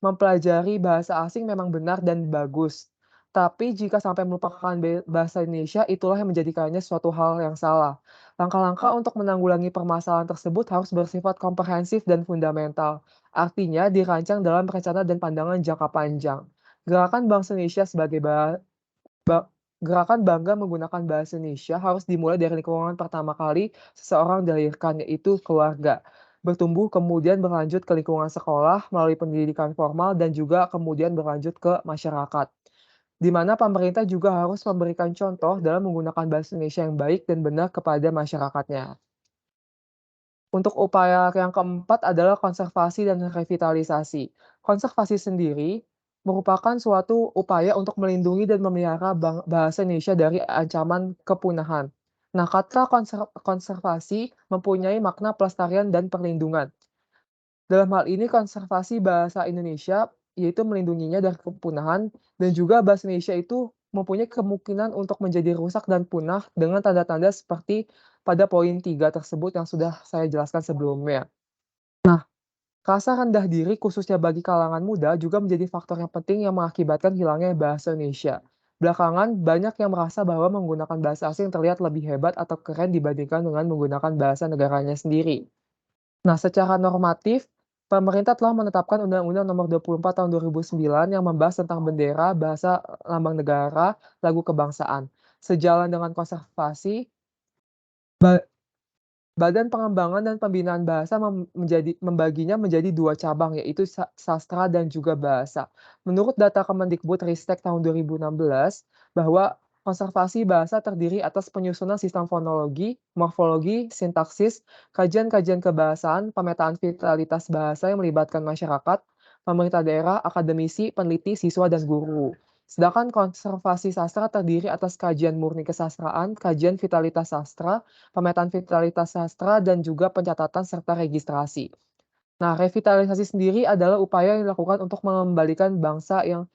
mempelajari bahasa asing memang benar dan bagus, tapi jika sampai melupakan bahasa Indonesia, itulah yang menjadikannya suatu hal yang salah. Langkah-langkah untuk menanggulangi permasalahan tersebut harus bersifat komprehensif dan fundamental, artinya dirancang dalam rencana dan pandangan jangka panjang. Gerakan Bangsa Indonesia sebagai gerakan bangga menggunakan bahasa Indonesia harus dimulai dari lingkungan pertama kali seseorang dilahirkan, yaitu keluarga. Bertumbuh kemudian berlanjut ke lingkungan sekolah melalui pendidikan formal dan juga kemudian berlanjut ke masyarakat. Di mana pemerintah juga harus memberikan contoh dalam menggunakan bahasa Indonesia yang baik dan benar kepada masyarakatnya. Untuk upaya yang keempat adalah konservasi dan revitalisasi. Konservasi sendiri merupakan suatu upaya untuk melindungi dan memelihara bahasa Indonesia dari ancaman kepunahan. Nah, kata konservasi mempunyai makna pelestarian dan perlindungan. Dalam hal ini konservasi bahasa Indonesia, yaitu melindunginya dari kepunahan, dan juga bahasa Indonesia itu mempunyai kemungkinan untuk menjadi rusak dan punah dengan tanda-tanda seperti pada poin 3 tersebut yang sudah saya jelaskan sebelumnya. Nah, rasa rendah diri khususnya bagi kalangan muda juga menjadi faktor yang penting yang mengakibatkan hilangnya bahasa Indonesia. Belakangan, banyak yang merasa bahwa menggunakan bahasa asing terlihat lebih hebat atau keren dibandingkan dengan menggunakan bahasa negaranya sendiri. Nah, secara normatif, pemerintah telah menetapkan Undang-Undang Nomor 24 Tahun 2009 yang membahas tentang bendera, bahasa, lambang negara, lagu kebangsaan. Sejalan dengan konservasi, Badan Pengembangan dan Pembinaan Bahasa membaginya menjadi 2 cabang, yaitu sastra dan juga bahasa. Menurut data Kemendikbudristek tahun 2016, bahwa konservasi bahasa terdiri atas penyusunan sistem fonologi, morfologi, sintaksis, kajian-kajian kebahasaan, pemetaan vitalitas bahasa yang melibatkan masyarakat, pemerintah daerah, akademisi, peneliti, siswa, dan guru. Sedangkan konservasi sastra terdiri atas kajian murni kesastraan, kajian vitalitas sastra, pemetaan vitalitas sastra, dan juga pencatatan serta registrasi. Nah, revitalisasi sendiri adalah upaya yang dilakukan untuk mengembalikan bahasa yang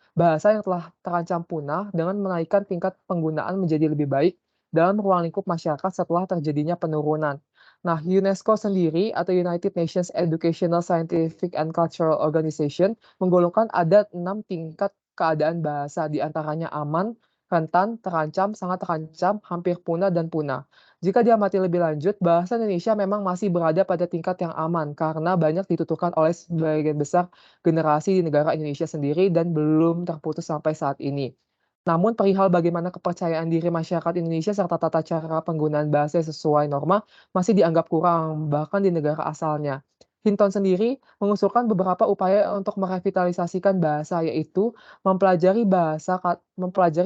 telah terancam punah dengan menaikkan tingkat penggunaan menjadi lebih baik dalam ruang lingkup masyarakat setelah terjadinya penurunan. Nah, UNESCO sendiri atau United Nations Educational, Scientific, and Cultural Organization menggolongkan ada 6 tingkat keadaan bahasa, diantaranya aman, rentan, terancam, sangat terancam, hampir punah, dan punah. Jika diamati lebih lanjut, bahasa Indonesia memang masih berada pada tingkat yang aman karena banyak dituturkan oleh sebagian besar generasi di negara Indonesia sendiri dan belum terputus sampai saat ini. Namun perihal bagaimana kepercayaan diri masyarakat Indonesia serta tata cara penggunaan bahasa sesuai norma masih dianggap kurang, bahkan di negara asalnya. Hinton sendiri mengusulkan beberapa upaya untuk merevitalisasikan bahasa, yaitu mempelajari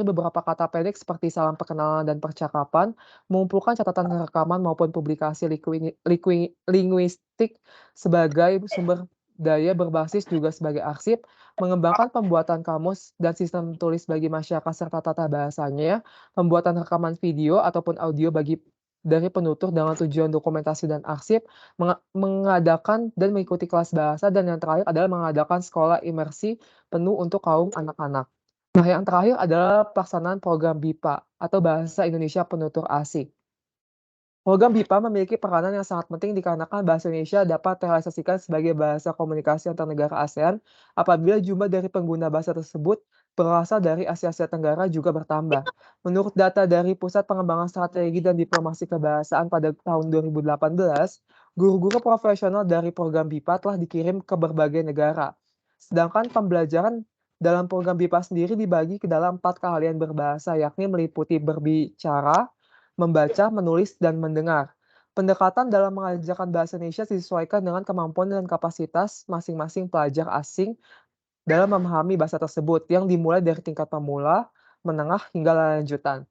beberapa kata pendek seperti salam perkenalan dan percakapan, mengumpulkan catatan rekaman maupun publikasi linguistik sebagai sumber daya berbasis juga sebagai arsip, mengembangkan pembuatan kamus dan sistem tulis bagi masyarakat serta tata bahasanya, pembuatan rekaman video ataupun audio dari penutur dengan tujuan dokumentasi dan arsip, mengadakan dan mengikuti kelas bahasa, dan yang terakhir adalah mengadakan sekolah imersi penuh untuk kaum anak-anak. Nah, yang terakhir adalah pelaksanaan program BIPA atau Bahasa Indonesia Penutur Asing. Program BIPA memiliki peranan yang sangat penting dikarenakan bahasa Indonesia dapat terrealisasikan sebagai bahasa komunikasi antar negara ASEAN apabila jumlah dari pengguna bahasa tersebut berasal dari Asia Tenggara juga bertambah. Menurut data dari Pusat Pengembangan Strategi dan Diplomasi Kebahasaan pada tahun 2018, guru-guru profesional dari program BIPA telah dikirim ke berbagai negara. Sedangkan pembelajaran dalam program BIPA sendiri dibagi ke dalam 4 keahlian berbahasa, yakni meliputi berbicara, membaca, menulis, dan mendengar. Pendekatan dalam mengajarkan bahasa Indonesia disesuaikan dengan kemampuan dan kapasitas masing-masing pelajar asing dalam memahami bahasa tersebut, yang dimulai dari tingkat pemula, menengah hingga lanjutan.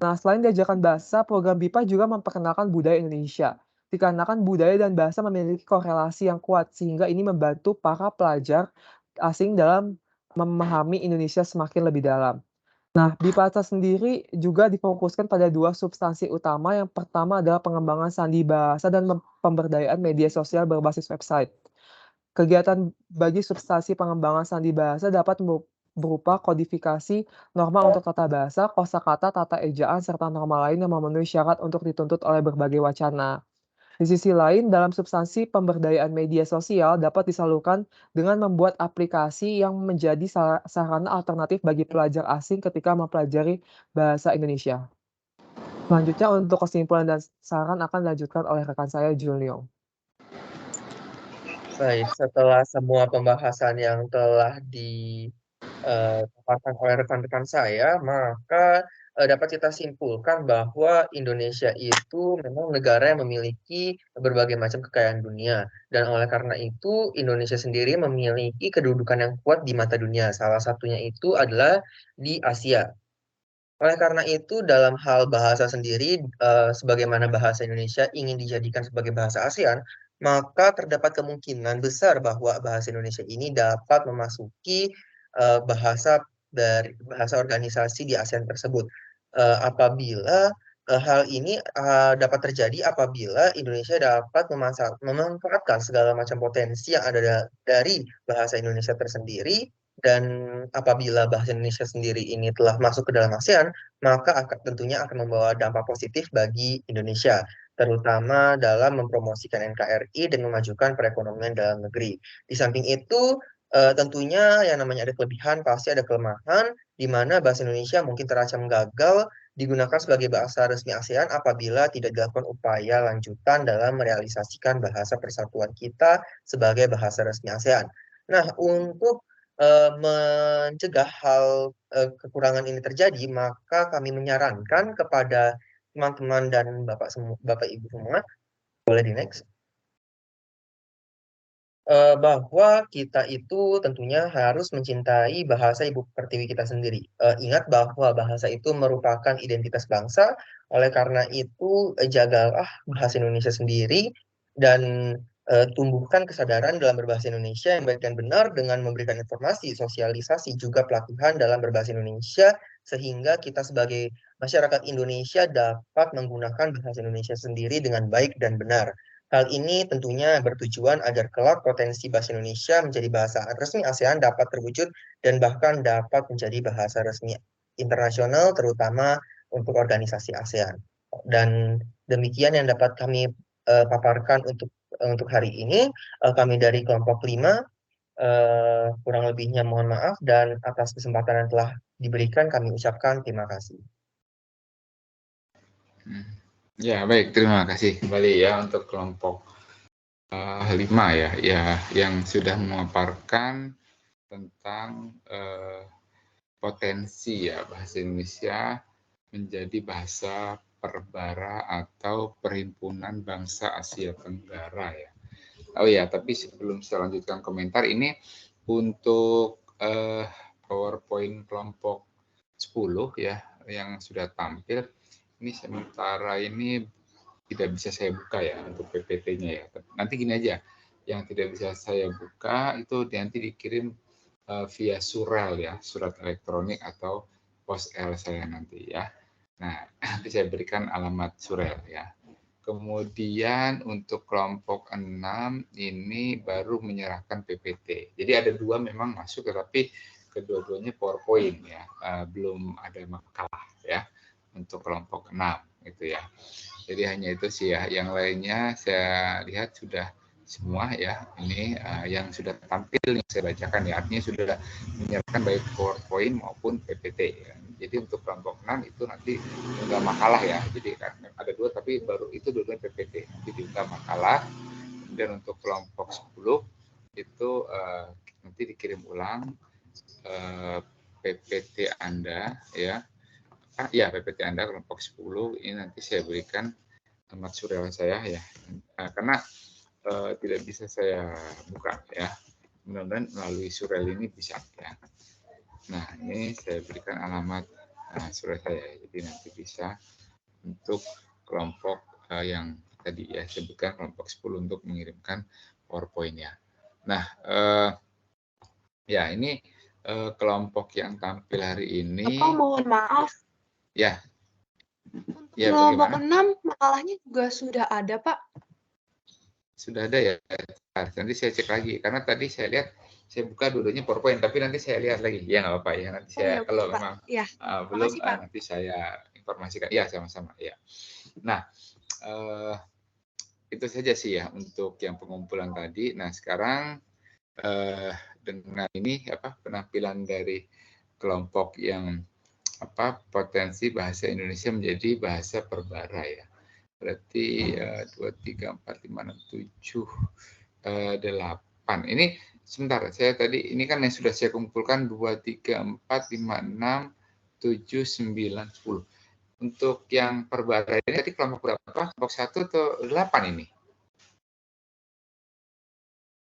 Nah, selain diajarkan bahasa, program BIPA juga memperkenalkan budaya Indonesia. Dikarenakan budaya dan bahasa memiliki korelasi yang kuat, sehingga ini membantu para pelajar asing dalam memahami Indonesia semakin lebih dalam. Nah, BIPASA sendiri juga difokuskan pada dua substansi utama. Yang pertama adalah pengembangan sandi bahasa dan pemberdayaan media sosial berbasis website. Kegiatan bagi substansi pengembangan sandi bahasa dapat berupa kodifikasi norma untuk tata bahasa, kosakata, tata ejaan, serta norma lain yang memenuhi syarat untuk dituntut oleh berbagai wacana. Di sisi lain, dalam substansi pemberdayaan media sosial dapat disalurkan dengan membuat aplikasi yang menjadi sarana alternatif bagi pelajar asing ketika mempelajari bahasa Indonesia. Selanjutnya untuk kesimpulan dan saran akan dilanjutkan oleh rekan saya, Juliong. Baik, setelah semua pembahasan yang telah dipaparkan oleh rekan-rekan saya, maka dapat kita simpulkan bahwa Indonesia itu memang negara yang memiliki berbagai macam kekayaan dunia. Dan oleh karena itu, Indonesia sendiri memiliki kedudukan yang kuat di mata dunia. Salah satunya itu adalah di Asia. Oleh karena itu, dalam hal bahasa sendiri, sebagaimana bahasa Indonesia ingin dijadikan sebagai bahasa ASEAN, maka terdapat kemungkinan besar bahwa bahasa Indonesia ini dapat memasuki bahasa organisasi di ASEAN tersebut. Apabila hal ini dapat terjadi apabila Indonesia dapat memanfaatkan segala macam potensi yang ada dari bahasa Indonesia tersendiri, dan apabila bahasa Indonesia sendiri ini telah masuk ke dalam ASEAN, maka tentunya akan membawa dampak positif bagi Indonesia, terutama dalam mempromosikan NKRI dan memajukan perekonomian dalam negeri. Di samping itu, tentunya yang namanya ada kelebihan, pasti ada kelemahan, di mana bahasa Indonesia mungkin terancam gagal digunakan sebagai bahasa resmi ASEAN apabila tidak dilakukan upaya lanjutan dalam merealisasikan bahasa persatuan kita sebagai bahasa resmi ASEAN. Nah, untuk mencegah hal kekurangan ini terjadi, maka kami menyarankan kepada teman-teman dan Bapak Ibu semua, boleh di next, bahwa kita itu tentunya harus mencintai bahasa ibu pertiwi kita sendiri. Ingat bahwa bahasa itu merupakan identitas bangsa, oleh karena itu jagalah bahasa Indonesia sendiri dan tumbuhkan kesadaran dalam berbahasa Indonesia yang baik dan benar dengan memberikan informasi, sosialisasi, juga pelatihan dalam berbahasa Indonesia, sehingga kita sebagai masyarakat Indonesia dapat menggunakan bahasa Indonesia sendiri dengan baik dan benar. Hal ini tentunya bertujuan agar kelak potensi bahasa Indonesia menjadi bahasa resmi ASEAN dapat terwujud dan bahkan dapat menjadi bahasa resmi internasional, terutama untuk organisasi ASEAN. Dan demikian yang dapat kami paparkan untuk hari ini. Kami dari kelompok 5, kurang lebihnya mohon maaf, dan atas kesempatan yang telah diberikan kami ucapkan terima kasih. Ya, baik, terima kasih kembali ya untuk kelompok 5 ya, yang sudah memaparkan tentang potensi ya bahasa Indonesia menjadi bahasa perbara atau perhimpunan bangsa Asia Tenggara ya. Oh ya, tapi sebelum saya lanjutkan komentar ini untuk PowerPoint kelompok 10 ya yang sudah tampil. Ini sementara ini tidak bisa saya buka ya untuk PPT-nya ya. Nanti gini aja, yang tidak bisa saya buka itu nanti dikirim via surel ya, surat elektronik atau pos L saya nanti ya. Nah, nanti saya berikan alamat surel ya. Kemudian untuk kelompok 6 ini baru menyerahkan PPT. Jadi ada 2 memang masuk, tetapi kedua-duanya PowerPoint ya, belum ada makalah ya. Untuk kelompok 6 gitu ya. Jadi hanya itu sih ya. Yang lainnya saya lihat sudah semua ya. Ini yang sudah tampil yang saya bacakan ya. Artinya sudah menyerahkan baik PowerPoint maupun PPT ya. Jadi untuk kelompok 6 itu nanti diunggah makalah ya. Jadi ada 2 tapi baru itu dua-duanya PPT. Nanti diunggah makalah. Kemudian untuk kelompok 10 itu nanti dikirim ulang PPT Anda ya. Ya, PPT Anda kelompok 10 ini nanti saya berikan alamat surel saya ya. Karena tidak bisa saya buka ya. Mudah-mudahan melalui surel ini bisa ya. Nah, ini saya berikan alamat surat saya. Jadi nanti bisa untuk kelompok yang tadi ya sebutkan kelompok 10 untuk mengirimkan PowerPoint-nya. Nah, ya ini kelompok yang tampil hari ini. Bapak, mohon maaf. Ya. Untuk Ya, kelompok bagaimana? 6 makalahnya juga sudah ada, Pak. Sudah ada ya. Nanti saya cek lagi karena tadi saya lihat saya buka dulunya PowerPoint tapi nanti saya lihat lagi. Ya nggak apa-apa ya. Nanti saya ya, kalau Pak. memang Ya, belum makasih, Pak. nanti saya informasikan. Ya, sama-sama ya. Nah, itu saja sih ya untuk yang pengumpulan tadi. Nah, sekarang dengan ini penampilan dari kelompok yang potensi bahasa Indonesia menjadi bahasa perbara ya. Berarti 2, 3, 4, 5, 6, 7, 8. Ini sebentar, saya tadi ini kan yang sudah saya kumpulkan 2, 3, 4, 5, 6, 7, 9, 10. Untuk yang perbara ini tadi kelompok berapa? Kelompok 1 atau 8 ini?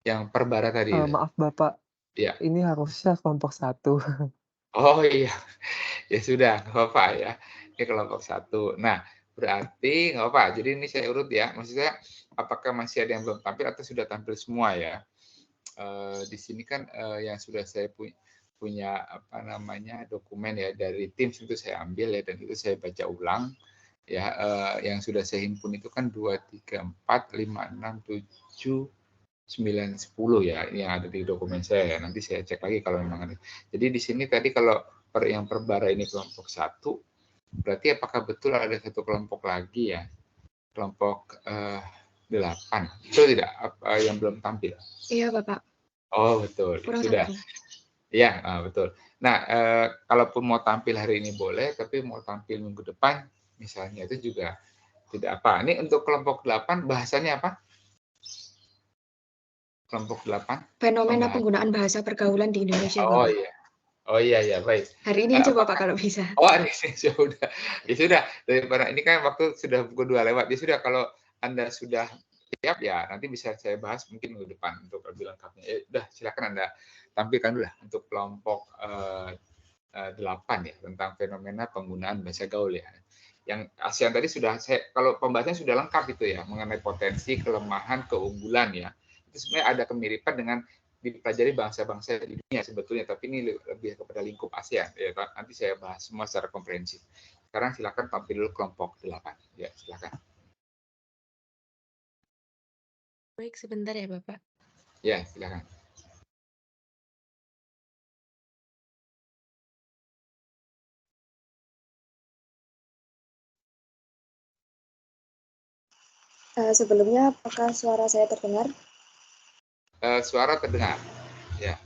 Yang perbara tadi. Maaf Bapak, Ya. ini harusnya kelompok 1. Oh iya, ya sudah, nggak apa-apa ya. Ini kelompok 1. Nah, berarti nggak apa-apa. Jadi ini saya urut ya. Maksud saya, apakah masih ada yang belum tampil atau sudah tampil semua ya? Di sini kan yang sudah saya punya dokumen ya dari tim itu saya ambil ya dan itu saya baca ulang ya. Yang sudah saya himpun itu kan 2, 3, 4, 5, 6, 7, 9, 10 ya, ini yang ada di dokumen saya ya. Nanti saya cek lagi kalau memang ada. Jadi di sini tadi kalau yang perbara ini kelompok 1, berarti apakah betul ada satu kelompok lagi ya? Kelompok 8. Betul tidak? Yang belum tampil? Iya, Bapak. Oh, betul. Kurang Sudah. satu. Ya, betul. Nah, kalaupun mau tampil hari ini boleh, tapi mau tampil minggu depan, misalnya itu juga tidak apa. Ini untuk kelompok 8 bahasanya apa? Kelompok 8? Fenomena penggunaan bahasa pergaulan di Indonesia, Oh Bapak. iya. Oh iya, baik. Hari ini aja Bapak kalau bisa. Oh, hari ini sudah. Ya sudah, daripada ini kan waktu sudah pukul 2 lewat. Ya sudah, kalau Anda sudah siap ya nanti bisa saya bahas mungkin minggu depan untuk lebih lengkapnya. Ya udah, silakan Anda tampilkan dulu lah untuk kelompok 8 ya tentang fenomena penggunaan bahasa gaul ya. Yang ASEAN tadi sudah kalau pembahasannya sudah lengkap itu ya mengenai potensi, kelemahan, keunggulan ya. Itu sebenarnya ada kemiripan dengan dipelajari bangsa-bangsa di dunia sebetulnya, tapi ini lebih kepada lingkup ASEAN. Ya, nanti saya bahas semua secara komprehensif. Sekarang silakan tampil dulu kelompok 8. Ya, silakan. Baik, sebentar ya Bapak. Ya, silakan. Sebelumnya, apakah suara saya terdengar? Suara terdengar. Ya,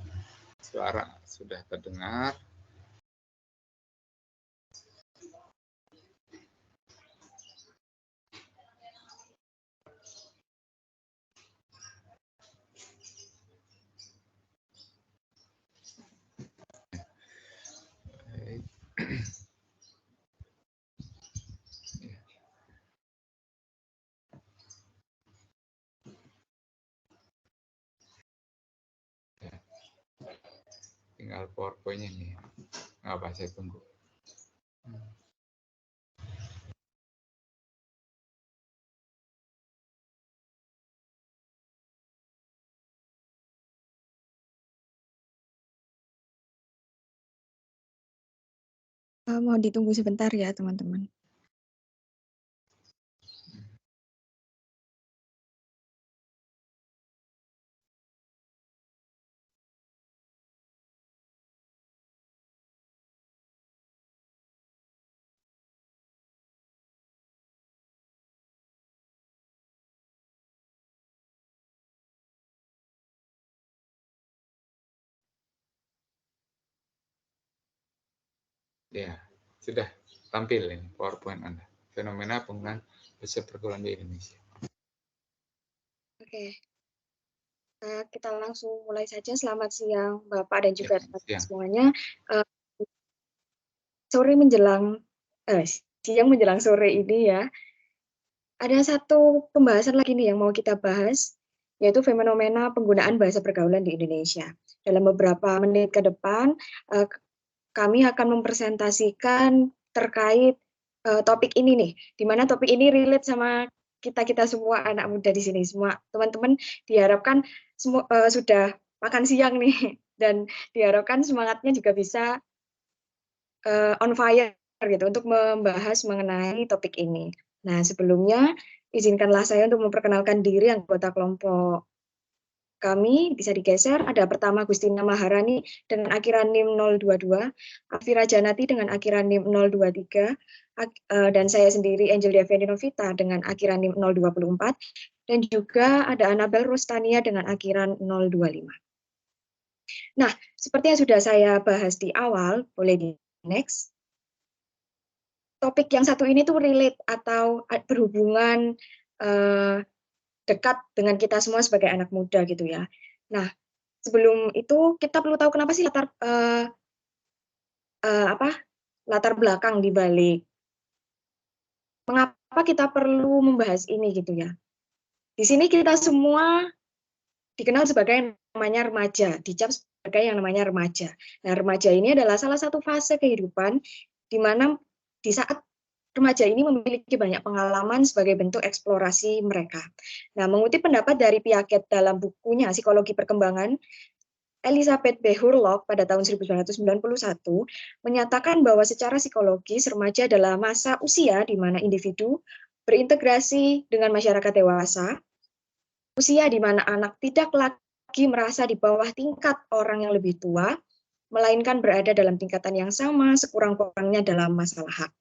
suara sudah terdengar. Tinggal PowerPoint-nya nih. Nggak apa, saya tunggu. Mohon ditunggu sebentar ya, teman-teman. Ya, sudah tampil ini PowerPoint Anda. Fenomena penggunaan bahasa pergaulan di Indonesia. Oke. Kita langsung mulai saja. Selamat siang Bapak dan juga teman-teman semuanya. Siang menjelang sore ini ya. Ada satu pembahasan lagi nih yang mau kita bahas, yaitu fenomena penggunaan bahasa pergaulan di Indonesia. Dalam beberapa menit ke depan, kami akan mempresentasikan terkait topik ini nih, di mana topik ini relate sama kita semua anak muda di sini. Semua teman-teman diharapkan semua sudah makan siang nih, dan diharapkan semangatnya juga bisa on fire gitu untuk membahas mengenai topik ini. Nah, sebelumnya izinkanlah saya untuk memperkenalkan diri anggota kelompok kami. Bisa digeser, ada pertama Gustina Maharani dengan akhiran NIM 022, Afira Janati dengan akhiran NIM 023, dan saya sendiri Angel Deviani Novita dengan akhiran NIM 024, dan juga ada Anabel Rostania dengan akhiran 025. Nah, seperti yang sudah saya bahas di awal, boleh di next. Topik yang satu ini tuh relate atau berhubungan dekat dengan kita semua sebagai anak muda gitu ya. Nah, sebelum itu kita perlu tahu kenapa sih latar belakang di balik mengapa kita perlu membahas ini gitu ya. Di sini kita semua dikenal sebagai yang namanya remaja, dicap sebagai yang namanya remaja. Nah, remaja ini adalah salah satu fase kehidupan di mana di saat remaja ini memiliki banyak pengalaman sebagai bentuk eksplorasi mereka. Nah, mengutip pendapat dari Piaget dalam bukunya Psikologi Perkembangan, Elizabeth B. Hurlock pada tahun 1991 menyatakan bahwa secara psikologis remaja adalah masa usia di mana individu berintegrasi dengan masyarakat dewasa, usia di mana anak tidak lagi merasa di bawah tingkat orang yang lebih tua, melainkan berada dalam tingkatan yang sama sekurang-kurangnya dalam masalah hak.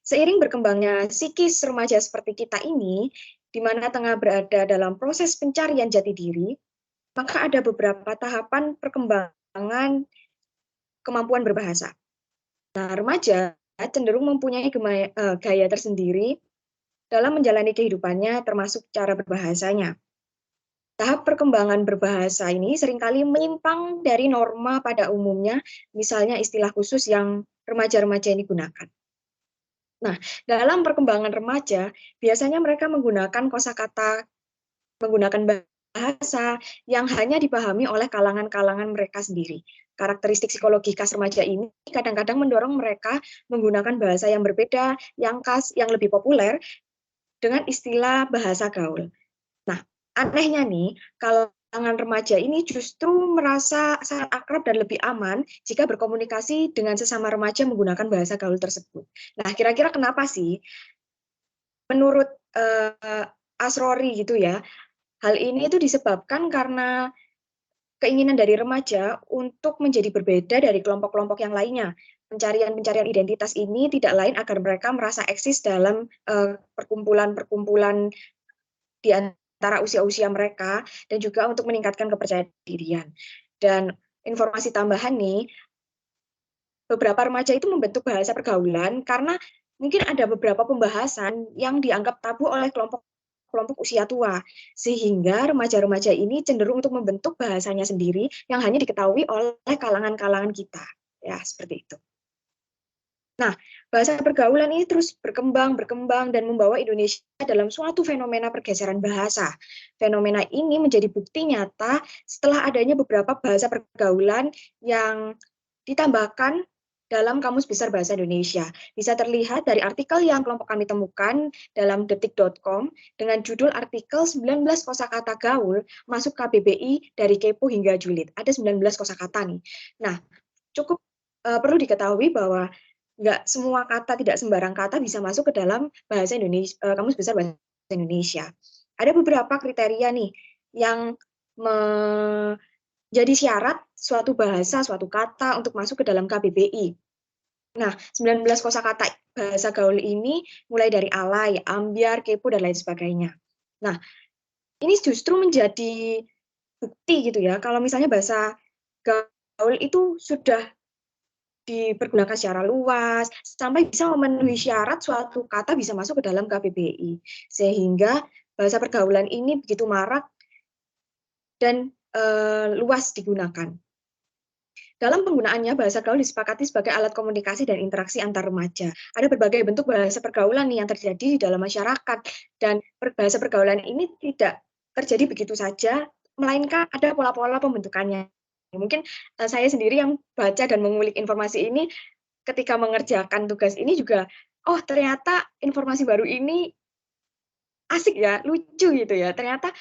Seiring berkembangnya psikis remaja seperti kita ini, di mana tengah berada dalam proses pencarian jati diri, maka ada beberapa tahapan perkembangan kemampuan berbahasa. Nah, remaja cenderung mempunyai gaya tersendiri dalam menjalani kehidupannya, termasuk cara berbahasanya. Tahap perkembangan berbahasa ini seringkali menyimpang dari norma pada umumnya, misalnya istilah khusus yang remaja-remaja ini gunakan. Nah, dalam perkembangan remaja, biasanya mereka menggunakan kosakata, menggunakan bahasa yang hanya dipahami oleh kalangan-kalangan mereka sendiri. Karakteristik psikologi khas remaja ini kadang-kadang mendorong mereka menggunakan bahasa yang berbeda, yang khas, yang lebih populer, dengan istilah bahasa gaul. Nah, anehnya nih, kalangan remaja ini justru merasa sangat akrab dan lebih aman jika berkomunikasi dengan sesama remaja menggunakan bahasa gaul tersebut. Nah, kira-kira kenapa sih? Menurut Asrori gitu ya, hal ini itu disebabkan karena keinginan dari remaja untuk menjadi berbeda dari kelompok-kelompok yang lainnya. Pencarian-pencarian identitas ini tidak lain agar mereka merasa eksis dalam perkumpulan-perkumpulan di antara usia-usia mereka, dan juga untuk meningkatkan kepercayaan dirian. Dan informasi tambahan nih, beberapa remaja itu membentuk bahasa pergaulan karena mungkin ada beberapa pembahasan yang dianggap tabu oleh kelompok usia tua, sehingga remaja-remaja ini cenderung untuk membentuk bahasanya sendiri yang hanya diketahui oleh kalangan-kalangan kita. Ya, seperti itu. Nah, bahasa pergaulan ini terus berkembang, dan membawa Indonesia dalam suatu fenomena pergeseran bahasa. Fenomena ini menjadi bukti nyata setelah adanya beberapa bahasa pergaulan yang ditambahkan dalam Kamus Besar Bahasa Indonesia. Bisa terlihat dari artikel yang kelompok kami temukan dalam detik.com dengan judul artikel 19 kosakata gaul masuk KBBI dari kepo hingga julid. Ada 19 kosakata nih. Nah, cukup perlu diketahui bahwa nggak semua kata, tidak sembarang kata bisa masuk ke dalam bahasa Indonesia, Kamus Besar Bahasa Indonesia. Ada beberapa kriteria nih yang menjadi syarat suatu bahasa, suatu kata untuk masuk ke dalam KBBI. Nah, 19 kosakata bahasa gaul ini mulai dari alay, ambyar, kepo, dan lain sebagainya. Nah, ini justru menjadi bukti gitu ya, kalau misalnya bahasa gaul itu sudah dipergunakan secara luas, sampai bisa memenuhi syarat suatu kata bisa masuk ke dalam KBBI. Sehingga bahasa pergaulan ini begitu marak dan luas digunakan. Dalam penggunaannya, bahasa gaul disepakati sebagai alat komunikasi dan interaksi antar remaja. Ada berbagai bentuk bahasa pergaulan nih yang terjadi di dalam masyarakat, dan bahasa pergaulan ini tidak terjadi begitu saja, melainkan ada pola-pola pembentukannya. Mungkin saya sendiri yang baca dan mengulik informasi ini ketika mengerjakan tugas ini juga, oh ternyata informasi baru ini asik ya, lucu gitu ya. Ternyata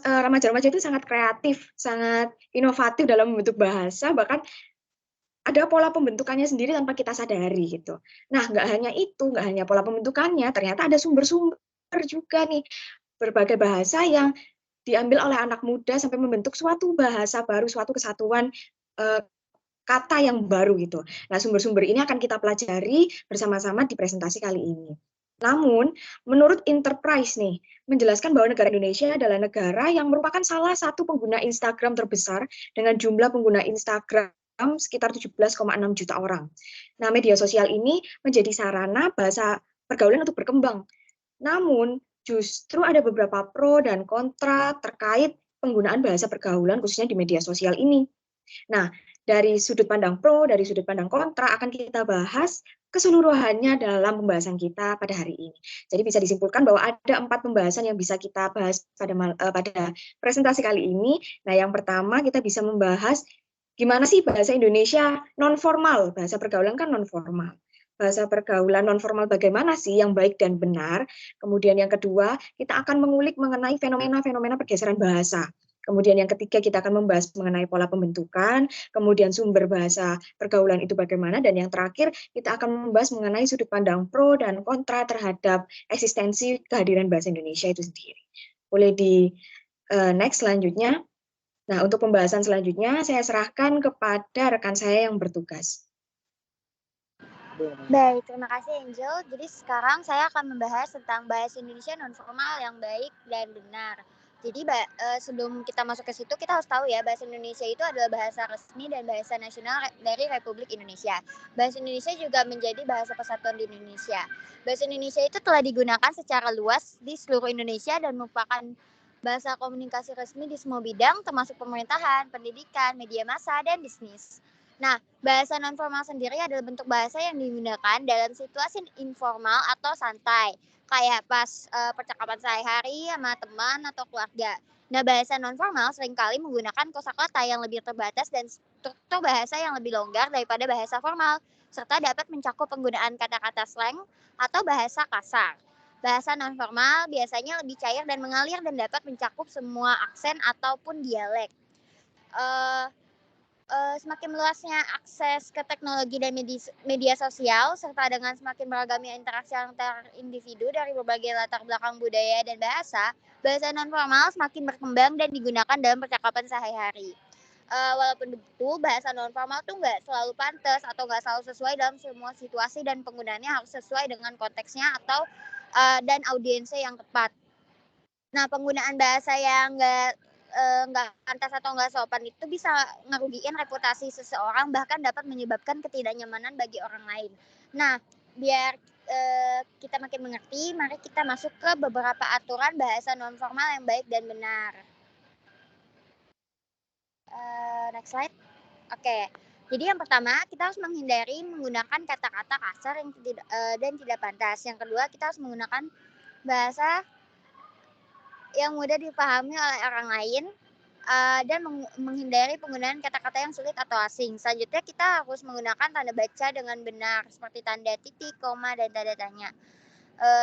remaja-remaja itu sangat kreatif, sangat inovatif dalam membentuk bahasa, bahkan ada pola pembentukannya sendiri tanpa kita sadari gitu. Nah, nggak hanya itu, nggak hanya pola pembentukannya, ternyata ada sumber-sumber juga nih, berbagai bahasa yang diambil oleh anak muda sampai membentuk suatu bahasa baru, suatu kesatuan kata yang baru gitu. Nah, sumber-sumber ini akan kita pelajari bersama-sama di presentasi kali ini. Namun, menurut Enterprise nih, menjelaskan bahwa negara Indonesia adalah negara yang merupakan salah satu pengguna Instagram terbesar dengan jumlah pengguna Instagram sekitar 17,6 juta orang. Nah, media sosial ini menjadi sarana bahasa pergaulan untuk berkembang. Namun, justru ada beberapa pro dan kontra terkait penggunaan bahasa pergaulan khususnya di media sosial ini. Nah, dari sudut pandang pro, dari sudut pandang kontra akan kita bahas keseluruhannya dalam pembahasan kita pada hari ini. Jadi bisa disimpulkan bahwa ada 4 pembahasan yang bisa kita bahas pada presentasi kali ini. Nah, yang pertama kita bisa membahas gimana sih bahasa Indonesia non-formal, bahasa pergaulan kan non-formal. Bahasa pergaulan non-formal bagaimana sih yang baik dan benar. Kemudian yang kedua, kita akan mengulik mengenai fenomena-fenomena pergeseran bahasa. Kemudian yang ketiga kita akan membahas mengenai pola pembentukan, kemudian sumber bahasa pergaulan itu bagaimana, dan yang terakhir kita akan membahas mengenai sudut pandang pro dan kontra terhadap eksistensi kehadiran bahasa Indonesia itu sendiri. Boleh di next selanjutnya. Nah, untuk pembahasan selanjutnya saya serahkan kepada rekan saya yang bertugas. Baik, terima kasih Angel. Jadi sekarang saya akan membahas tentang bahasa Indonesia non-formal yang baik dan benar. Jadi sebelum kita masuk ke situ, kita harus tahu ya, bahasa Indonesia itu adalah bahasa resmi dan bahasa nasional dari Republik Indonesia. Bahasa Indonesia juga menjadi bahasa persatuan di Indonesia. Bahasa Indonesia itu telah digunakan secara luas di seluruh Indonesia dan merupakan bahasa komunikasi resmi di semua bidang, termasuk pemerintahan, pendidikan, media massa, dan bisnis. Nah, bahasa non-formal sendiri adalah bentuk bahasa yang digunakan dalam situasi informal atau santai, kayak pas percakapan sehari-hari sama teman atau keluarga. Nah, bahasa non-formal seringkali menggunakan kosakata yang lebih terbatas dan struktur bahasa yang lebih longgar daripada bahasa formal, serta dapat mencakup penggunaan kata-kata slang atau bahasa kasar. Bahasa non-formal biasanya lebih cair dan mengalir dan dapat mencakup semua aksen ataupun dialek. Semakin meluasnya akses ke teknologi dan media sosial, serta dengan semakin beragamnya interaksi antar individu dari berbagai latar belakang budaya dan bahasa non-formal semakin berkembang dan digunakan dalam percakapan sehari-hari. Walaupun begitu, bahasa non-formal tuh nggak selalu pantas atau nggak selalu sesuai dalam semua situasi, dan penggunaannya harus sesuai dengan konteksnya atau dan audiensnya yang tepat. Nah, penggunaan bahasa yang nggak pantas atau nggak sopan itu bisa ngerugiin reputasi seseorang, bahkan dapat menyebabkan ketidaknyamanan bagi orang lain. Nah, biar kita makin mengerti, mari kita masuk ke beberapa aturan bahasa non-formal yang baik dan benar. Next slide. Oke. Jadi yang pertama, kita harus menghindari menggunakan kata-kata kasar yang tidak pantas. Yang kedua, kita harus menggunakan bahasa yang mudah dipahami oleh orang lain, dan menghindari penggunaan kata-kata yang sulit atau asing. Selanjutnya kita harus menggunakan tanda baca dengan benar, seperti tanda titik, koma, dan tanda tanya.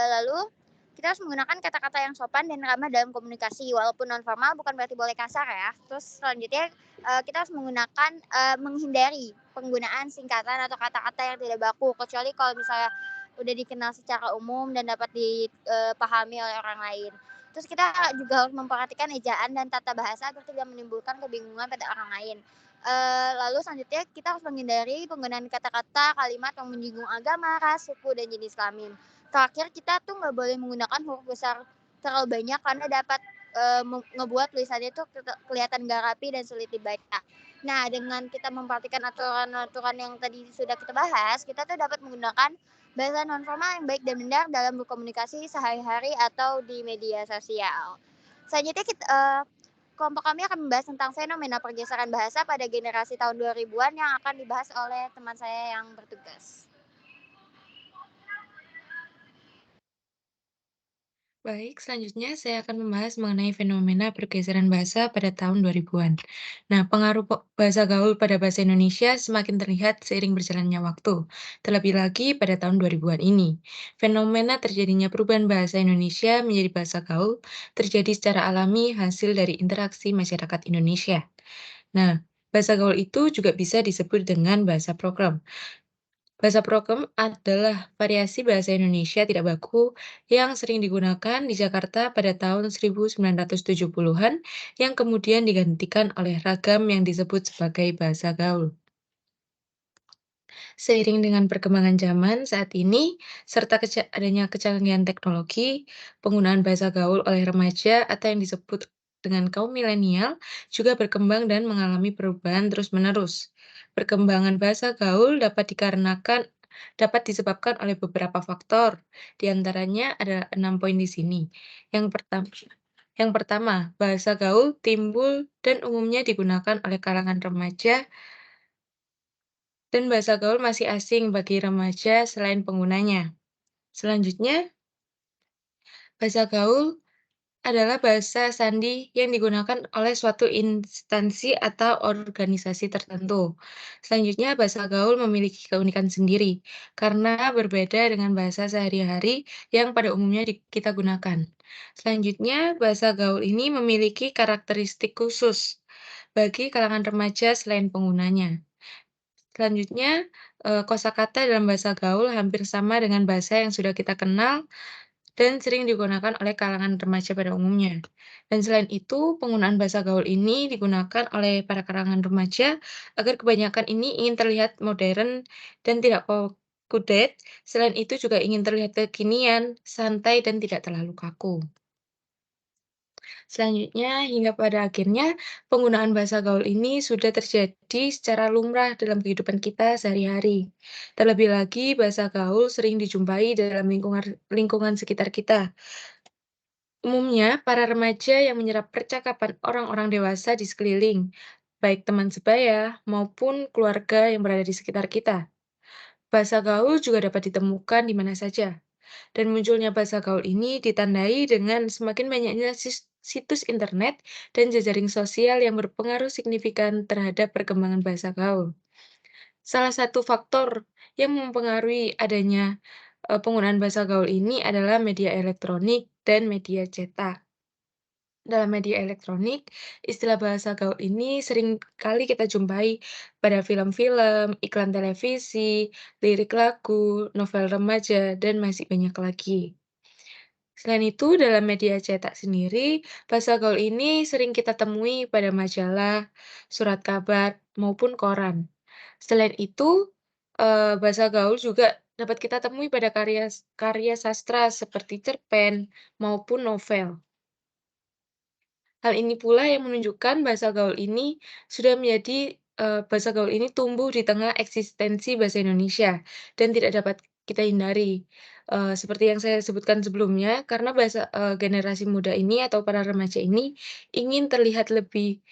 Lalu kita harus menggunakan kata-kata yang sopan dan ramah dalam komunikasi, walaupun non-formal bukan berarti boleh kasar ya. Terus selanjutnya kita harus menghindari penggunaan singkatan atau kata-kata yang tidak baku, kecuali kalau misalnya udah dikenal secara umum dan dapat dipahami oleh orang lain. Terus kita juga harus memperhatikan ejaan dan tata bahasa agar tidak menimbulkan kebingungan pada orang lain. Lalu selanjutnya kita harus menghindari penggunaan kata-kata, kalimat yang menyinggung agama, ras, suku, dan jenis kelamin. Terakhir, kita tuh nggak boleh menggunakan huruf besar terlalu banyak karena dapat ngebuat tulisannya itu kelihatan nggak rapi dan sulit dibaca. Nah, dengan kita memperhatikan aturan-aturan yang tadi sudah kita bahas, kita tuh dapat menggunakan bahasa non-formal yang baik dan benar dalam berkomunikasi sehari-hari atau di media sosial. Selanjutnya kelompok kami akan membahas tentang fenomena pergeseran bahasa pada generasi tahun 2000-an yang akan dibahas oleh teman saya yang bertugas. Baik, selanjutnya saya akan membahas mengenai fenomena pergeseran bahasa pada tahun 2000-an. Nah, pengaruh bahasa gaul pada bahasa Indonesia semakin terlihat seiring berjalannya waktu, terlebih lagi pada tahun 2000-an ini. Fenomena terjadinya perubahan bahasa Indonesia menjadi bahasa gaul terjadi secara alami hasil dari interaksi masyarakat Indonesia. Nah, bahasa gaul itu juga bisa disebut dengan bahasa program. Bahasa prokem adalah variasi bahasa Indonesia tidak baku yang sering digunakan di Jakarta pada tahun 1970-an yang kemudian digantikan oleh ragam yang disebut sebagai bahasa gaul. Seiring dengan perkembangan zaman saat ini, serta adanya kecanggihan teknologi, penggunaan bahasa gaul oleh remaja atau yang disebut dengan kaum milenial juga berkembang dan mengalami perubahan terus-menerus. Perkembangan bahasa gaul dapat disebabkan oleh beberapa faktor. Di antaranya ada 6 poin di sini. Yang pertama, bahasa gaul timbul dan umumnya digunakan oleh kalangan remaja dan bahasa gaul masih asing bagi remaja selain penggunanya. Selanjutnya, bahasa gaul adalah bahasa sandi yang digunakan oleh suatu instansi atau organisasi tertentu. Selanjutnya, bahasa gaul memiliki keunikan sendiri karena berbeda dengan bahasa sehari-hari yang pada umumnya kita gunakan. Selanjutnya, bahasa gaul ini memiliki karakteristik khusus bagi kalangan remaja selain penggunanya. Selanjutnya, kosakata dalam bahasa gaul hampir sama dengan bahasa yang sudah kita kenal dan sering digunakan oleh kalangan remaja pada umumnya. Dan selain itu, penggunaan bahasa gaul ini digunakan oleh para kalangan remaja agar kebanyakan ini ingin terlihat modern dan tidak kudet. Selain itu juga ingin terlihat kekinian, santai, dan tidak terlalu kaku. Selanjutnya, hingga pada akhirnya, penggunaan bahasa gaul ini sudah terjadi secara lumrah dalam kehidupan kita sehari-hari. Terlebih lagi, bahasa gaul sering dijumpai dalam lingkungan sekitar kita. Umumnya, para remaja yang menyerap percakapan orang-orang dewasa di sekeliling, baik teman sebaya maupun keluarga yang berada di sekitar kita. Bahasa gaul juga dapat ditemukan di mana saja. Dan munculnya bahasa gaul ini ditandai dengan semakin banyaknya situs internet dan jejaring sosial yang berpengaruh signifikan terhadap perkembangan bahasa gaul. Salah satu faktor yang mempengaruhi adanya penggunaan bahasa gaul ini adalah media elektronik dan media cetak. Dalam media elektronik, istilah bahasa gaul ini sering kali kita jumpai pada film-film, iklan televisi, lirik lagu, novel remaja, dan masih banyak lagi. Selain itu, dalam media cetak sendiri, bahasa gaul ini sering kita temui pada majalah, surat kabar, maupun koran. Selain itu, bahasa gaul juga dapat kita temui pada karya sastra seperti cerpen maupun novel. Hal ini pula yang menunjukkan bahasa gaul ini tumbuh di tengah eksistensi bahasa Indonesia dan tidak dapat kita hindari. Seperti yang saya sebutkan sebelumnya, karena generasi muda ini atau para remaja ini ingin terlihat lebih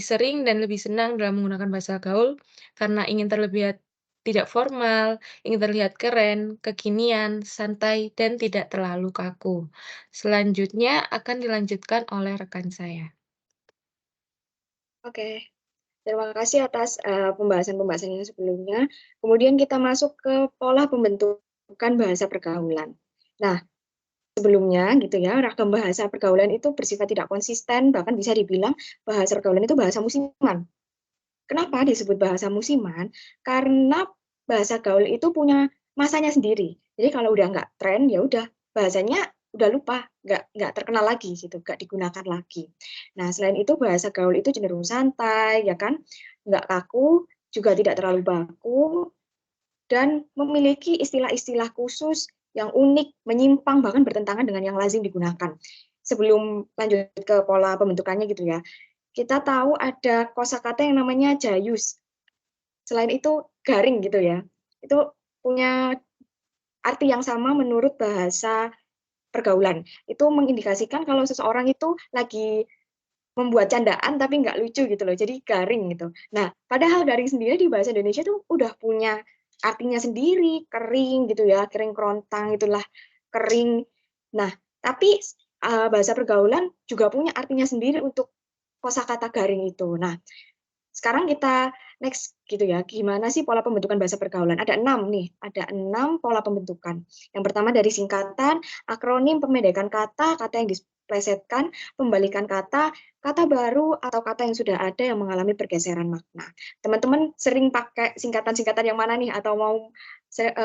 sering dan lebih senang dalam menggunakan bahasa gaul karena ingin terlihat tidak formal, ingin terlihat keren, kekinian, santai, dan tidak terlalu kaku. Selanjutnya akan dilanjutkan oleh rekan saya. Oke, terima kasih atas pembahasan-pembahasan yang sebelumnya. Kemudian kita masuk ke pola pembentukan bahasa pergaulan. Nah, sebelumnya gitu ya, ragam bahasa pergaulan itu bersifat tidak konsisten, bahkan bisa dibilang bahasa pergaulan itu bahasa musiman. Kenapa disebut bahasa musiman? Karena bahasa gaul itu punya masanya sendiri. Jadi kalau udah nggak tren, ya udah bahasanya udah lupa, nggak terkenal lagi gitu, nggak digunakan lagi. Nah, selain itu bahasa gaul itu cenderung santai, ya kan, nggak kaku, juga tidak terlalu baku, dan memiliki istilah-istilah khusus yang unik, menyimpang, bahkan bertentangan dengan yang lazim digunakan. Sebelum lanjut ke pola pembentukannya gitu ya, kita tahu ada kosakata yang namanya jayus. Selain itu garing gitu ya. Itu punya arti yang sama menurut bahasa pergaulan. Itu mengindikasikan kalau seseorang itu lagi membuat candaan tapi nggak lucu gitu loh. Jadi garing gitu. Nah, padahal garing sendiri di bahasa Indonesia tuh udah punya artinya sendiri, kering gitu ya, kering kerontang itulah kering. Nah, tapi bahasa pergaulan juga punya artinya sendiri untuk kosakata garing itu. Nah, sekarang kita next gitu ya, gimana sih pola pembentukan bahasa pergaulan? Ada 6 nih, ada 6 pola pembentukan. Yang pertama dari singkatan, akronim, pemendekan kata, kata yang diplesetkan, pembalikan kata, kata baru atau kata yang sudah ada yang mengalami pergeseran makna. Teman-teman sering pakai singkatan-singkatan yang mana nih? Atau mau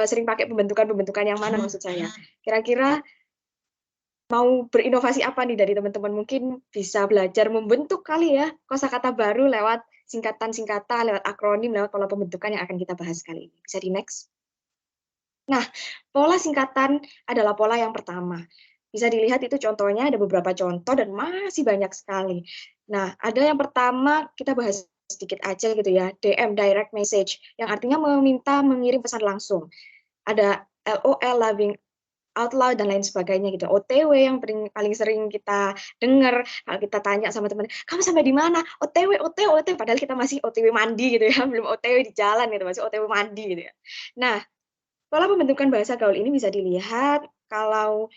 sering pakai pembentukan-pembentukan yang mana maksud saya? Kira-kira mau berinovasi apa nih dari teman-teman? Mungkin bisa belajar membentuk kali ya kosakata baru lewat singkatan-singkatan, lewat akronim, lewat pola pembentukan yang akan kita bahas kali ini. Bisa di next. Nah, pola singkatan adalah pola yang pertama. Bisa dilihat itu contohnya, ada beberapa contoh dan masih banyak sekali. Nah, ada yang pertama, kita bahas sedikit aja gitu ya, DM, direct message, yang artinya meminta mengirim pesan langsung. Ada LOL, loving out loud dan lain sebagainya gitu. OTW yang paling sering kita dengar kalau kita tanya sama teman, kamu sampai di mana? OTW, OTW, OTW, padahal kita masih OTW mandi gitu ya, belum OTW di jalan gitu, masih OTW mandi gitu ya. Nah, pola pembentukan bahasa gaul ini bisa dilihat kalau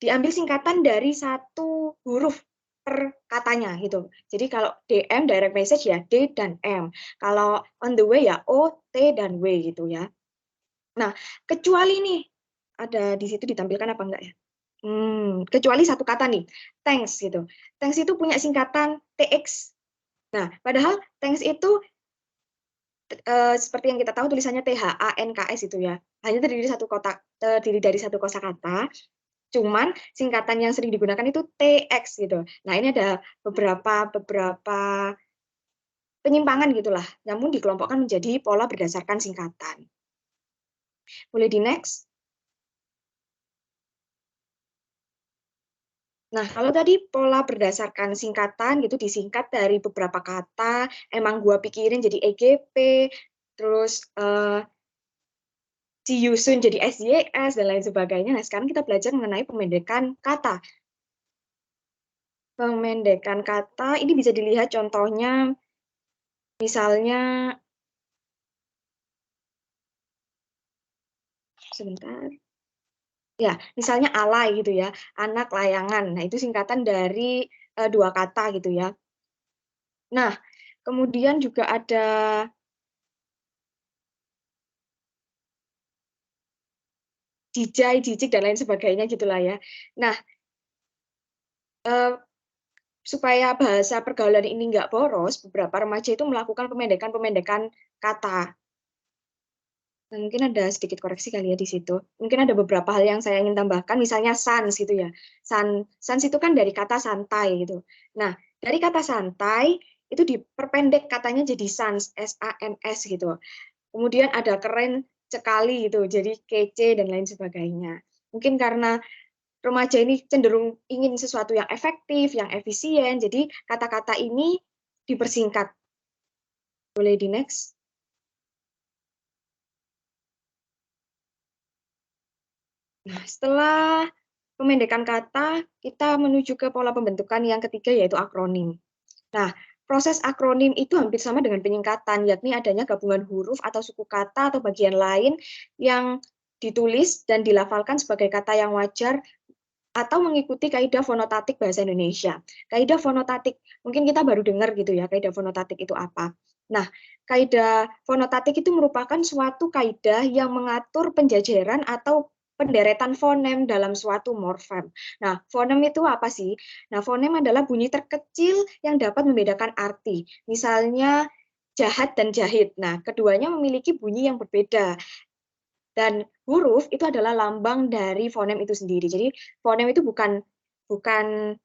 diambil singkatan dari satu huruf per katanya gitu. Jadi kalau DM, direct message ya D dan M. Kalau on the way ya O, T dan W gitu ya. Nah, kecuali nih ada di situ ditampilkan apa enggak ya? Kecuali satu kata nih, thanks gitu. Thanks itu punya singkatan TX. Nah, padahal thanks itu seperti yang kita tahu tulisannya THANKS itu ya. Hanya terdiri dari satu kosakata. Cuman singkatan yang sering digunakan itu TX gitu. Nah, ini ada beberapa penyimpangan gitulah. Namun dikelompokkan menjadi pola berdasarkan singkatan. Boleh di next? Nah, kalau tadi pola berdasarkan singkatan gitu disingkat dari beberapa kata, emang gua pikirin jadi EGP, terus si Yusun jadi SYS dan lain sebagainya. Nah, sekarang kita belajar mengenai pemendekan kata. Pemendekan kata ini bisa dilihat contohnya misalnya sebentar. Ya, misalnya alay gitu ya, anak layangan. Nah, itu singkatan dari dua kata gitu ya. Nah, kemudian juga ada jijai, jijik, dan lain sebagainya gitulah ya. Nah, supaya bahasa pergaulan ini nggak boros, beberapa remaja itu melakukan pemendekan-pemendekan kata. Nah, mungkin ada sedikit koreksi kali ya di situ. Mungkin ada beberapa hal yang saya ingin tambahkan, misalnya sans gitu ya. Sans itu kan dari kata santai gitu. Nah, dari kata santai itu diperpendek katanya jadi sans, S-A-N-S gitu. Kemudian ada keren sekali gitu, jadi kece dan lain sebagainya. Mungkin karena remaja ini cenderung ingin sesuatu yang efektif, yang efisien, jadi kata-kata ini dipersingkat. Boleh di next? Nah, setelah pemendekan kata, kita menuju ke pola pembentukan yang ketiga, yaitu akronim. Nah, proses akronim itu hampir sama dengan penyingkatan, yakni adanya gabungan huruf atau suku kata atau bagian lain yang ditulis dan dilafalkan sebagai kata yang wajar atau mengikuti kaidah fonotatik bahasa Indonesia. Kaidah fonotatik, mungkin kita baru dengar gitu ya, kaidah fonotatik itu apa. Nah, kaidah fonotatik itu merupakan suatu kaidah yang mengatur penjajaran atau penderetan fonem dalam suatu morfem. Nah, fonem itu apa sih? Nah, fonem adalah bunyi terkecil yang dapat membedakan arti. Misalnya jahat dan jahit. Nah, keduanya memiliki bunyi yang berbeda. Dan huruf itu adalah lambang dari fonem itu sendiri. Jadi fonem itu bukan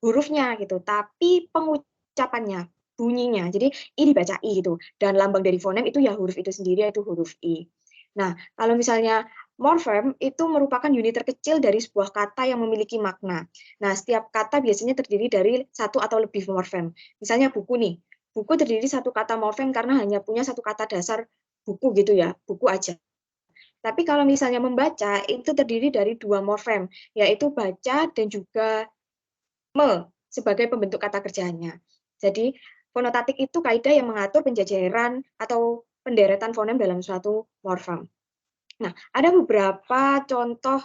hurufnya gitu, tapi pengucapannya, bunyinya. Jadi i dibaca i gitu. Dan lambang dari fonem itu ya huruf itu sendiri, yaitu huruf i. Nah, kalau misalnya morfem itu merupakan unit terkecil dari sebuah kata yang memiliki makna. Nah, setiap kata biasanya terdiri dari satu atau lebih morfem. Misalnya buku nih, buku terdiri satu kata morfem karena hanya punya satu kata dasar buku gitu ya, buku aja. Tapi kalau misalnya membaca, itu terdiri dari dua morfem, yaitu baca dan juga me sebagai pembentuk kata kerjanya. Jadi, fonotatik itu kaidah yang mengatur penjajaran atau penderetan fonem dalam suatu morfem. Nah, ada beberapa contoh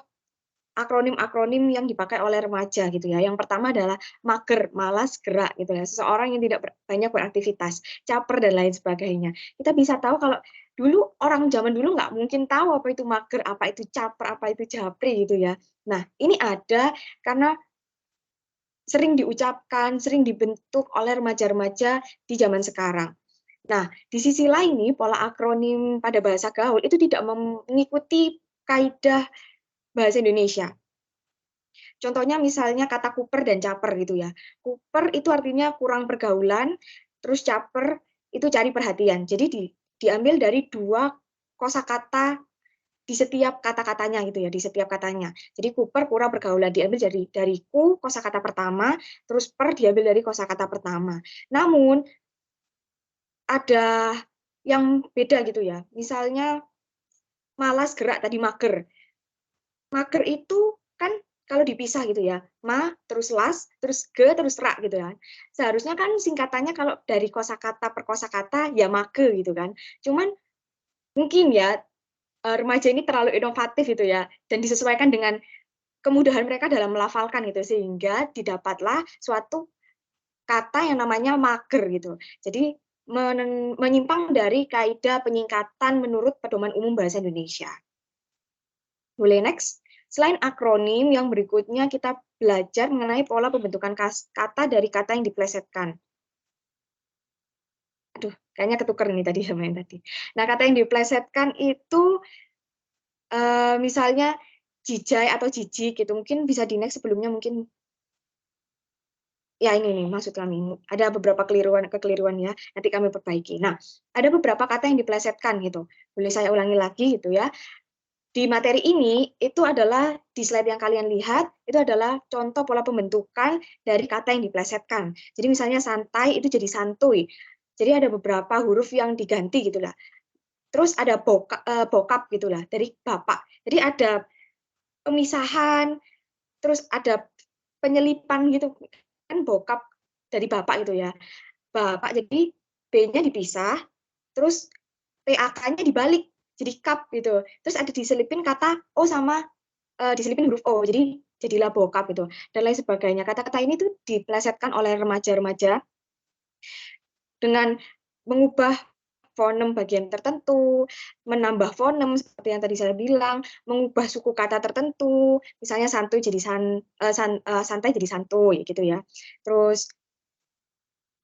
akronim-akronim yang dipakai oleh remaja gitu ya. Yang pertama adalah mager, malas gerak gitu ya. Seseorang yang tidak banyak beraktivitas, caper dan lain sebagainya. Kita bisa tahu kalau dulu orang zaman dulu nggak mungkin tahu apa itu mager, apa itu caper, apa itu japri gitu ya. Nah, ini ada karena sering diucapkan, sering dibentuk oleh remaja-remaja di zaman sekarang. Nah, di sisi lain nih, pola akronim pada bahasa gaul itu tidak mengikuti kaidah bahasa Indonesia. Contohnya misalnya kata kuper dan caper gitu ya. Kuper itu artinya kurang pergaulan, terus caper itu cari perhatian. Jadi diambil dari dua kosakata di setiap kata-katanya gitu ya, di setiap katanya. Jadi kuper kurang pergaulan diambil dari ku kosakata pertama, terus per diambil dari kosakata pertama. Namun ada yang beda gitu ya. Misalnya malas gerak tadi mager. Mager itu kan kalau dipisah gitu ya, ma terus las terus ge terus ra gitu ya. Seharusnya kan singkatannya kalau dari kosakata per kosakata ya mage gitu kan. Cuman mungkin ya remaja ini terlalu inovatif gitu ya dan disesuaikan dengan kemudahan mereka dalam melafalkan gitu sehingga didapatlah suatu kata yang namanya mager gitu. Jadi menyimpang dari kaidah penyingkatan menurut pedoman umum bahasa Indonesia. Boleh next? Selain akronim, yang berikutnya kita belajar mengenai pola pembentukan kata dari kata yang diplesetkan. Aduh, kayaknya ketuker nih tadi sama yang tadi. Nah, kata yang diplesetkan itu misalnya jijai atau jijik gitu. Mungkin bisa di next sebelumnya mungkin ya ini nih maksud kami. Ada beberapa kekeliruan ya, nanti kami perbaiki. Nah, ada beberapa kata yang diplesetkan gitu. Boleh saya ulangi lagi gitu ya. Di materi ini itu adalah di slide yang kalian lihat itu adalah contoh pola pembentukan dari kata yang diplesetkan. Jadi misalnya santai itu jadi santuy. Jadi ada beberapa huruf yang diganti gitulah. Terus ada bokap gitulah dari bapak. Jadi ada pemisahan, terus ada penyelipan gitu. Kan bokap dari bapak gitu ya. Bapak jadi B-nya dipisah, terus PAK-nya dibalik jadi cup gitu. Terus ada diselipin kata O sama diselipin huruf O. Jadi jadilah bokap gitu dan lain sebagainya. Kata-kata ini tuh diplesetkan oleh remaja-remaja dengan mengubah fonem bagian tertentu, menambah fonem seperti yang tadi saya bilang, mengubah suku kata tertentu, misalnya santuy jadi santai jadi santuy gitu ya. Terus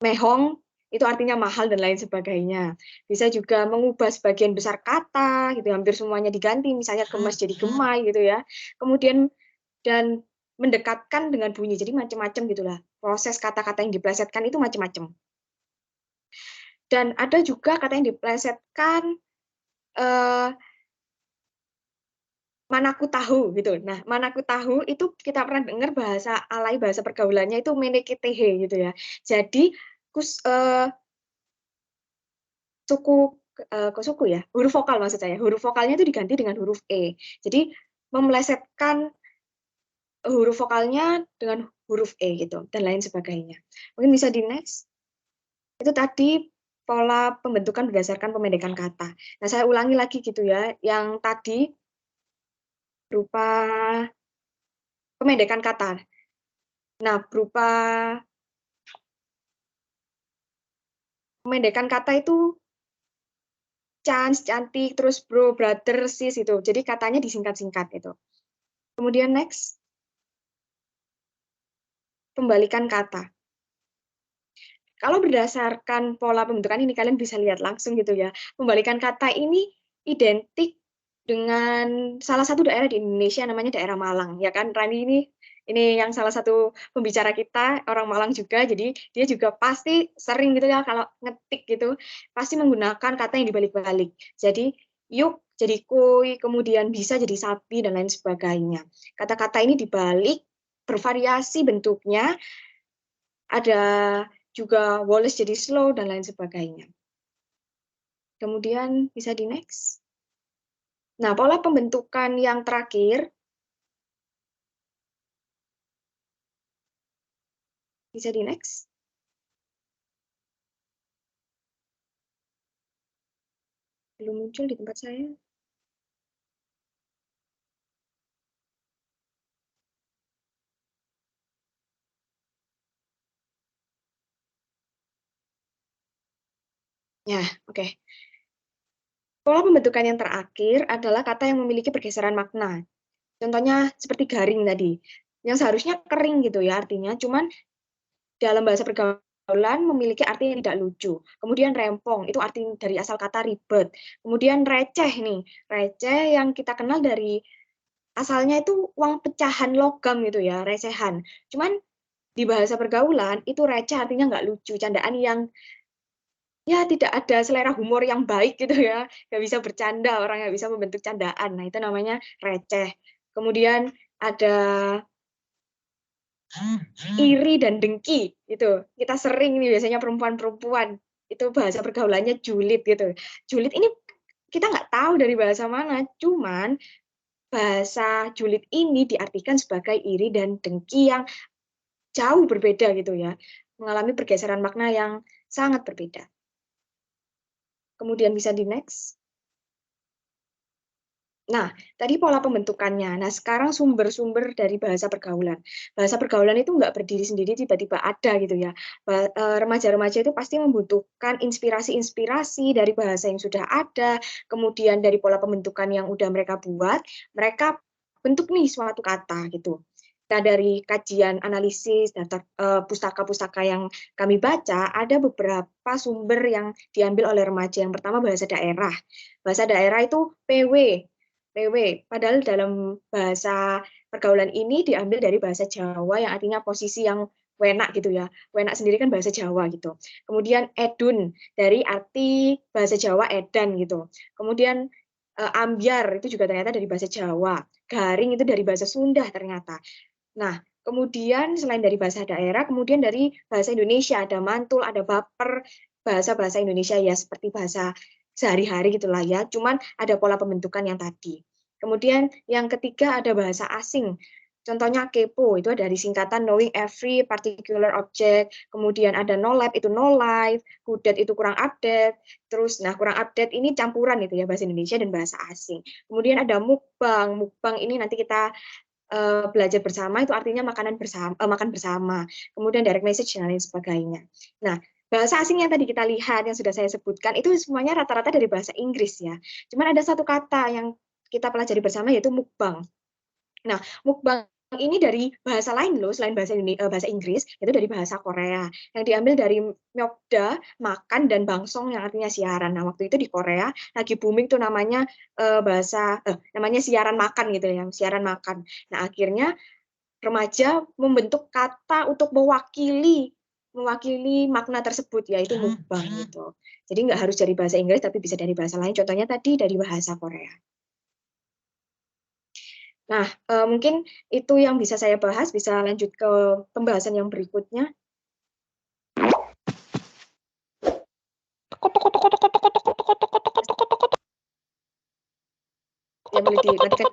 mehong itu artinya mahal dan lain sebagainya. Bisa juga mengubah sebagian besar kata, gitu, hampir semuanya diganti, misalnya gemas jadi gemai, gitu ya. Kemudian dan mendekatkan dengan bunyi, jadi macam-macam gitulah. Proses kata-kata yang diplesetkan itu macam-macam. Dan ada juga kata yang diplesetkan manaku tahu gitu. Nah, manaku tahu itu kita pernah dengar bahasa alay bahasa pergaulannya itu meneketehe gitu ya. Jadi suku ya, huruf vokal maksud saya. Huruf vokalnya itu diganti dengan huruf E. Jadi memelesetkan huruf vokalnya dengan huruf E gitu dan lain sebagainya. Mungkin bisa di next. Itu tadi pola pembentukan berdasarkan pemendekan kata. Nah, saya ulangi lagi gitu ya. Yang tadi berupa pemendekan kata. Nah, berupa pemendekan kata itu chance, cantik, terus bro, brother, sis itu. Jadi katanya disingkat-singkat itu. Kemudian next. Pembalikan kata. Kalau berdasarkan pola pembentukan ini kalian bisa lihat langsung gitu ya. Pembalikan kata ini identik dengan salah satu daerah di Indonesia namanya daerah Malang ya kan. Rani ini yang salah satu pembicara kita orang Malang juga, jadi dia juga pasti sering gitu ya kalau ngetik gitu pasti menggunakan kata yang dibalik-balik. Jadi yuk jadi kuy, kemudian bisa jadi sapi dan lain sebagainya. Kata-kata ini dibalik bervariasi bentuknya, ada juga Wallace jadi slow dan lain sebagainya. Kemudian bisa di next. Nah, pola pembentukan yang terakhir bisa di next. Belum muncul di tempat saya. Ya, oke. Pola pembentukan yang terakhir adalah kata yang memiliki pergeseran makna. Contohnya seperti garing tadi, yang seharusnya kering gitu ya artinya, cuman dalam bahasa pergaulan memiliki arti yang tidak lucu. Kemudian rempong, itu arti dari asal kata ribet. Kemudian receh nih, receh yang kita kenal dari asalnya itu uang pecahan logam gitu ya, recehan. Cuman di bahasa pergaulan itu receh artinya nggak lucu, candaan yang ya tidak ada selera humor yang baik gitu ya, nggak bisa bercanda, orang nggak bisa membentuk candaan. Nah itu namanya receh. Kemudian ada iri dan dengki gitu. Kita sering nih biasanya perempuan-perempuan itu bahasa pergaulannya julid gitu. Julid ini kita nggak tahu dari bahasa mana, cuman bahasa julid ini diartikan sebagai iri dan dengki yang jauh berbeda gitu ya, mengalami pergeseran makna yang sangat berbeda. Kemudian bisa di next. Nah, tadi pola pembentukannya. Nah, sekarang sumber-sumber dari bahasa pergaulan. Bahasa pergaulan itu nggak berdiri sendiri tiba-tiba ada gitu ya. Remaja-remaja itu pasti membutuhkan inspirasi-inspirasi dari bahasa yang sudah ada, kemudian dari pola pembentukan yang udah mereka buat, mereka bentuk nih suatu kata gitu. Nah, dari kajian analisis data pustaka-pustaka yang kami baca, ada beberapa sumber yang diambil oleh remaja. Yang pertama bahasa daerah. Bahasa daerah itu PW. Padahal dalam bahasa pergaulan ini diambil dari bahasa Jawa yang artinya posisi yang wenak gitu ya. Wenak sendiri kan bahasa Jawa gitu. Kemudian edun dari arti bahasa Jawa edan gitu. Kemudian ambyar itu juga ternyata dari bahasa Jawa. Garing itu dari bahasa Sunda ternyata. Nah, kemudian selain dari bahasa daerah, kemudian dari bahasa Indonesia ada mantul, ada baper, bahasa-bahasa Indonesia ya seperti bahasa sehari-hari gitulah ya, cuman ada pola pembentukan yang tadi. Kemudian yang ketiga ada bahasa asing. Contohnya kepo, itu dari singkatan knowing every particular object. Kemudian ada no lab, itu no life. Kudet itu kurang update. Terus, nah kurang update ini campuran itu ya, bahasa Indonesia dan bahasa asing. Kemudian ada mukbang. Mukbang ini nanti kita belajar bersama, itu artinya makanan bersama, makan bersama. Kemudian direct message dan lain sebagainya. Nah, bahasa asing yang tadi kita lihat, yang sudah saya sebutkan, itu semuanya rata-rata dari bahasa Inggris ya. Cuman ada satu kata yang kita pelajari bersama, yaitu mukbang. Nah, mukbang ini dari bahasa lain loh, selain bahasa Inggris, itu dari bahasa Korea. Yang diambil dari myokda, makan, dan bangsong yang artinya siaran. Nah, waktu itu di Korea lagi booming tuh namanya namanya siaran makan gitu ya, siaran makan. Nah, akhirnya remaja membentuk kata untuk mewakili makna tersebut, yaitu mukbang gitu. Jadi nggak harus dari bahasa Inggris, tapi bisa dari bahasa lain. Contohnya tadi dari bahasa Korea. Nah, mungkin itu yang bisa saya bahas, bisa lanjut ke pembahasan yang berikutnya. Ya, boleh dimatikan.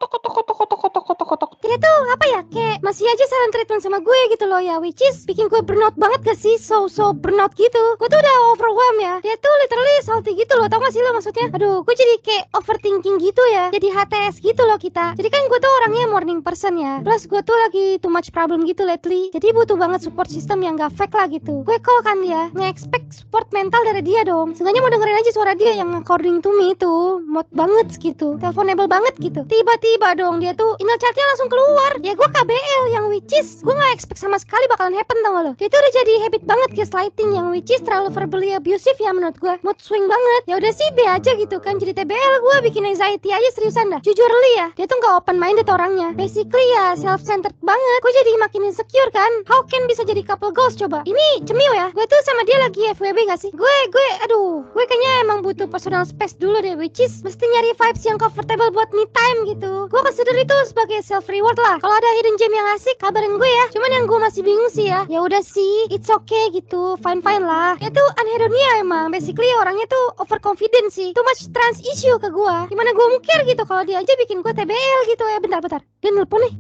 Dia tuh apa ya, kayak masih aja silent treatment sama gue gitu loh ya, which is bikin gue burnout banget gak sih, so burnout gitu. Gue tuh udah overwhelmed ya, dia tuh literally salty gitu loh, tau gak sih lo maksudnya? Aduh, gue jadi kayak overthinking gitu ya, jadi HTS gitu loh kita. Jadi kan gue tuh orangnya morning person ya, plus gue tuh lagi too much problem gitu lately, jadi butuh banget support system yang gak fake lah gitu. Gue call kan dia, nge-expect support mental dari dia dong. Seenggaknya mau dengerin aja suara dia yang according to me itu mod banget gitu, teleponable banget gitu. Tiba-tiba dong dia tuh email chatnya langsung keluar. Ya gue KBL yang which is gue gak expect sama sekali bakalan happen, tau gak lo. Dia tuh udah jadi habit banget gaslighting yang which is terlalu verbally abusive ya menurut gue. Mood swing banget. Ya udah sih B aja gitu kan, jadi TBL gue bikin anxiety aja seriusan dah. Jujur li ya, dia tuh gak open minded orangnya. Basically ya self centered banget. Gue jadi makin insecure kan. How can bisa jadi couple goals coba? Ini cemil ya. Gue tuh sama dia lagi FWB gak sih? Gue gue kayaknya emang butuh personal space dulu deh, which is mesti nyari vibes yang comfortable buat me time gitu. Gue consider itu sebagai self reward lah. Kalau ada hidden gem yang asik, kabarin gue ya. Cuman yang gue masih bingung sih ya. Ya udah sih, it's okay gitu, fine lah. Dia tuh anhedonia emang. Basically orangnya tuh overconfident sih. Too much trust issue ke gue. Gimana gue mungkir gitu kalau dia aja bikin gue TBL gitu ya. Bentar. Dia nelpon nih.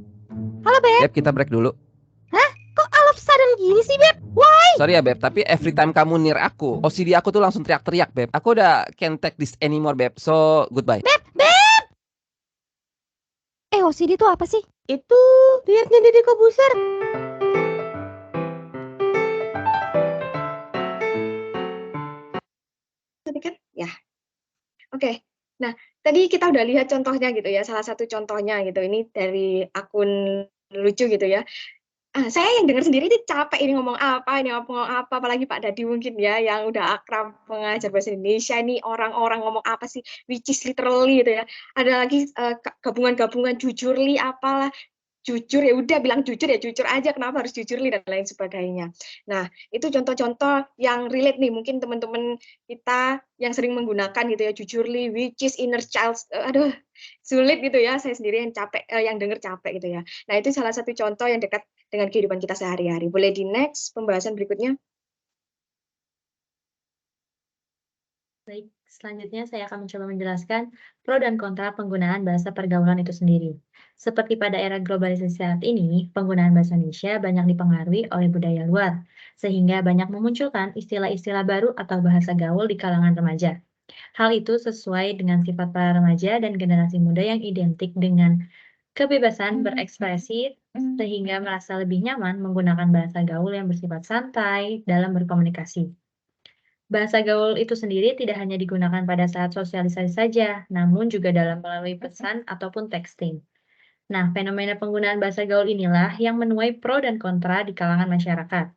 Halo Beb. Beb, kita break dulu. Hah? Kok all of sudden gini sih Beb? Why? Sorry ya Beb, tapi every time kamu near aku, OCD aku tuh langsung teriak-teriak Beb. Aku udah can't take this anymore Beb, so goodbye. Beb! OCD itu apa sih? Itu liatnya Deddy Kobuser. Oke. Nah, tadi kita udah lihat contohnya gitu ya, salah satu contohnya gitu. Ini dari akun lucu gitu ya. Saya yang dengar sendiri ini capek ini ngomong apa, apalagi Pak Dadi mungkin ya, yang udah akrab mengajar bahasa Indonesia, ini orang-orang ngomong apa sih, which is literally gitu ya. Ada lagi gabungan-gabungan jujurly apalah, jujur ya udah bilang jujur ya jujur aja, kenapa harus jujurly dan lain sebagainya. Nah, itu contoh-contoh yang relate nih, mungkin teman-teman kita yang sering menggunakan gitu ya, jujurly, which is inner child, aduh sulit gitu ya, saya sendiri yang capek, yang denger capek gitu ya. Nah, itu salah satu contoh yang dekat dengan kehidupan kita sehari-hari. Boleh di next pembahasan berikutnya? Baik, selanjutnya saya akan mencoba menjelaskan pro dan kontra penggunaan bahasa pergaulan itu sendiri. Seperti pada era globalisasi saat ini, penggunaan bahasa Indonesia banyak dipengaruhi oleh budaya luar, sehingga banyak memunculkan istilah-istilah baru atau bahasa gaul di kalangan remaja. Hal itu sesuai dengan sifat para remaja dan generasi muda yang identik dengan kebebasan berekspresi, sehingga merasa lebih nyaman menggunakan bahasa gaul yang bersifat santai dalam berkomunikasi. Bahasa gaul itu sendiri tidak hanya digunakan pada saat sosialisasi saja, namun juga dalam melalui pesan ataupun texting. Nah, fenomena penggunaan bahasa gaul inilah yang menuai pro dan kontra di kalangan masyarakat.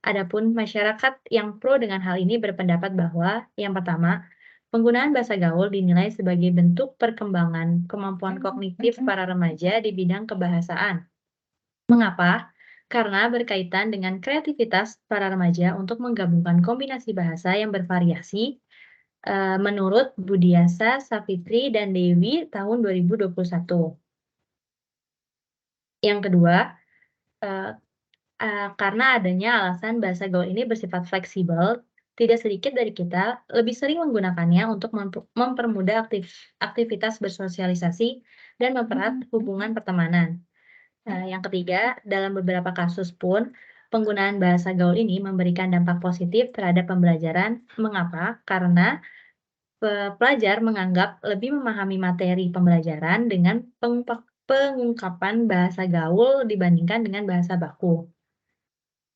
Adapun masyarakat yang pro dengan hal ini berpendapat bahwa, yang pertama, penggunaan bahasa gaul dinilai sebagai bentuk perkembangan kemampuan kognitif para remaja di bidang kebahasaan. Mengapa? Karena berkaitan dengan kreativitas para remaja untuk menggabungkan kombinasi bahasa yang bervariasi, menurut Budiasa, Savitri, dan Dewi tahun 2021. Yang kedua, karena adanya alasan bahasa gaul ini bersifat fleksibel, tidak sedikit dari kita lebih sering menggunakannya untuk mempermudah aktivitas bersosialisasi dan mempererat hubungan pertemanan. Yang ketiga, dalam beberapa kasus pun, penggunaan bahasa gaul ini memberikan dampak positif terhadap pembelajaran. Mengapa? Karena pelajar menganggap lebih memahami materi pembelajaran dengan pengungkapan bahasa gaul dibandingkan dengan bahasa baku.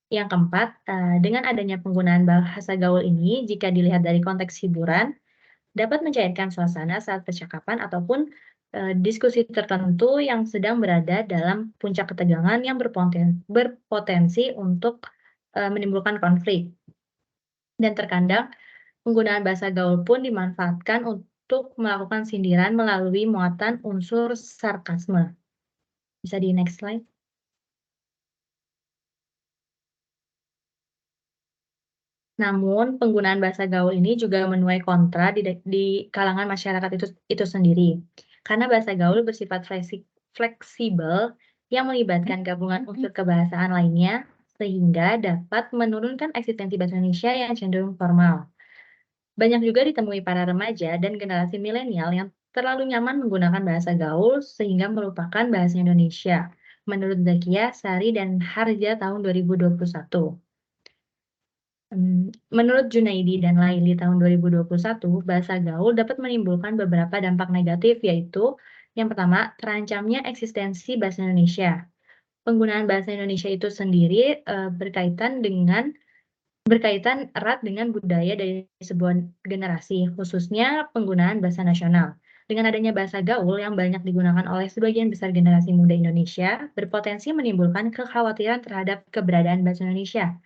Yang keempat, dengan adanya penggunaan bahasa gaul ini, jika dilihat dari konteks hiburan, dapat mencairkan suasana saat percakapan ataupun diskusi tertentu yang sedang berada dalam puncak ketegangan yang berpotensi untuk menimbulkan konflik. Dan terkadang penggunaan bahasa gaul pun dimanfaatkan untuk melakukan sindiran melalui muatan unsur sarkasme. Bisa di next slide. Namun, penggunaan bahasa gaul ini juga menuai kontra di kalangan masyarakat itu sendiri. Karena bahasa gaul bersifat fleksibel yang melibatkan gabungan unsur kebahasaan lainnya, sehingga dapat menurunkan eksistensi bahasa Indonesia yang cenderung formal. Banyak juga ditemui para remaja dan generasi milenial yang terlalu nyaman menggunakan bahasa gaul sehingga melupakan bahasa Indonesia, menurut Zakia, Sari, dan Harja tahun 2021. Menurut Junaidi dan Laili tahun 2021, bahasa gaul dapat menimbulkan beberapa dampak negatif, yaitu yang pertama, terancamnya eksistensi bahasa Indonesia. Penggunaan bahasa Indonesia itu sendiri berkaitan erat dengan budaya dari sebuah generasi, khususnya penggunaan bahasa nasional. Dengan adanya bahasa gaul yang banyak digunakan oleh sebagian besar generasi muda Indonesia, berpotensi menimbulkan kekhawatiran terhadap keberadaan bahasa Indonesia.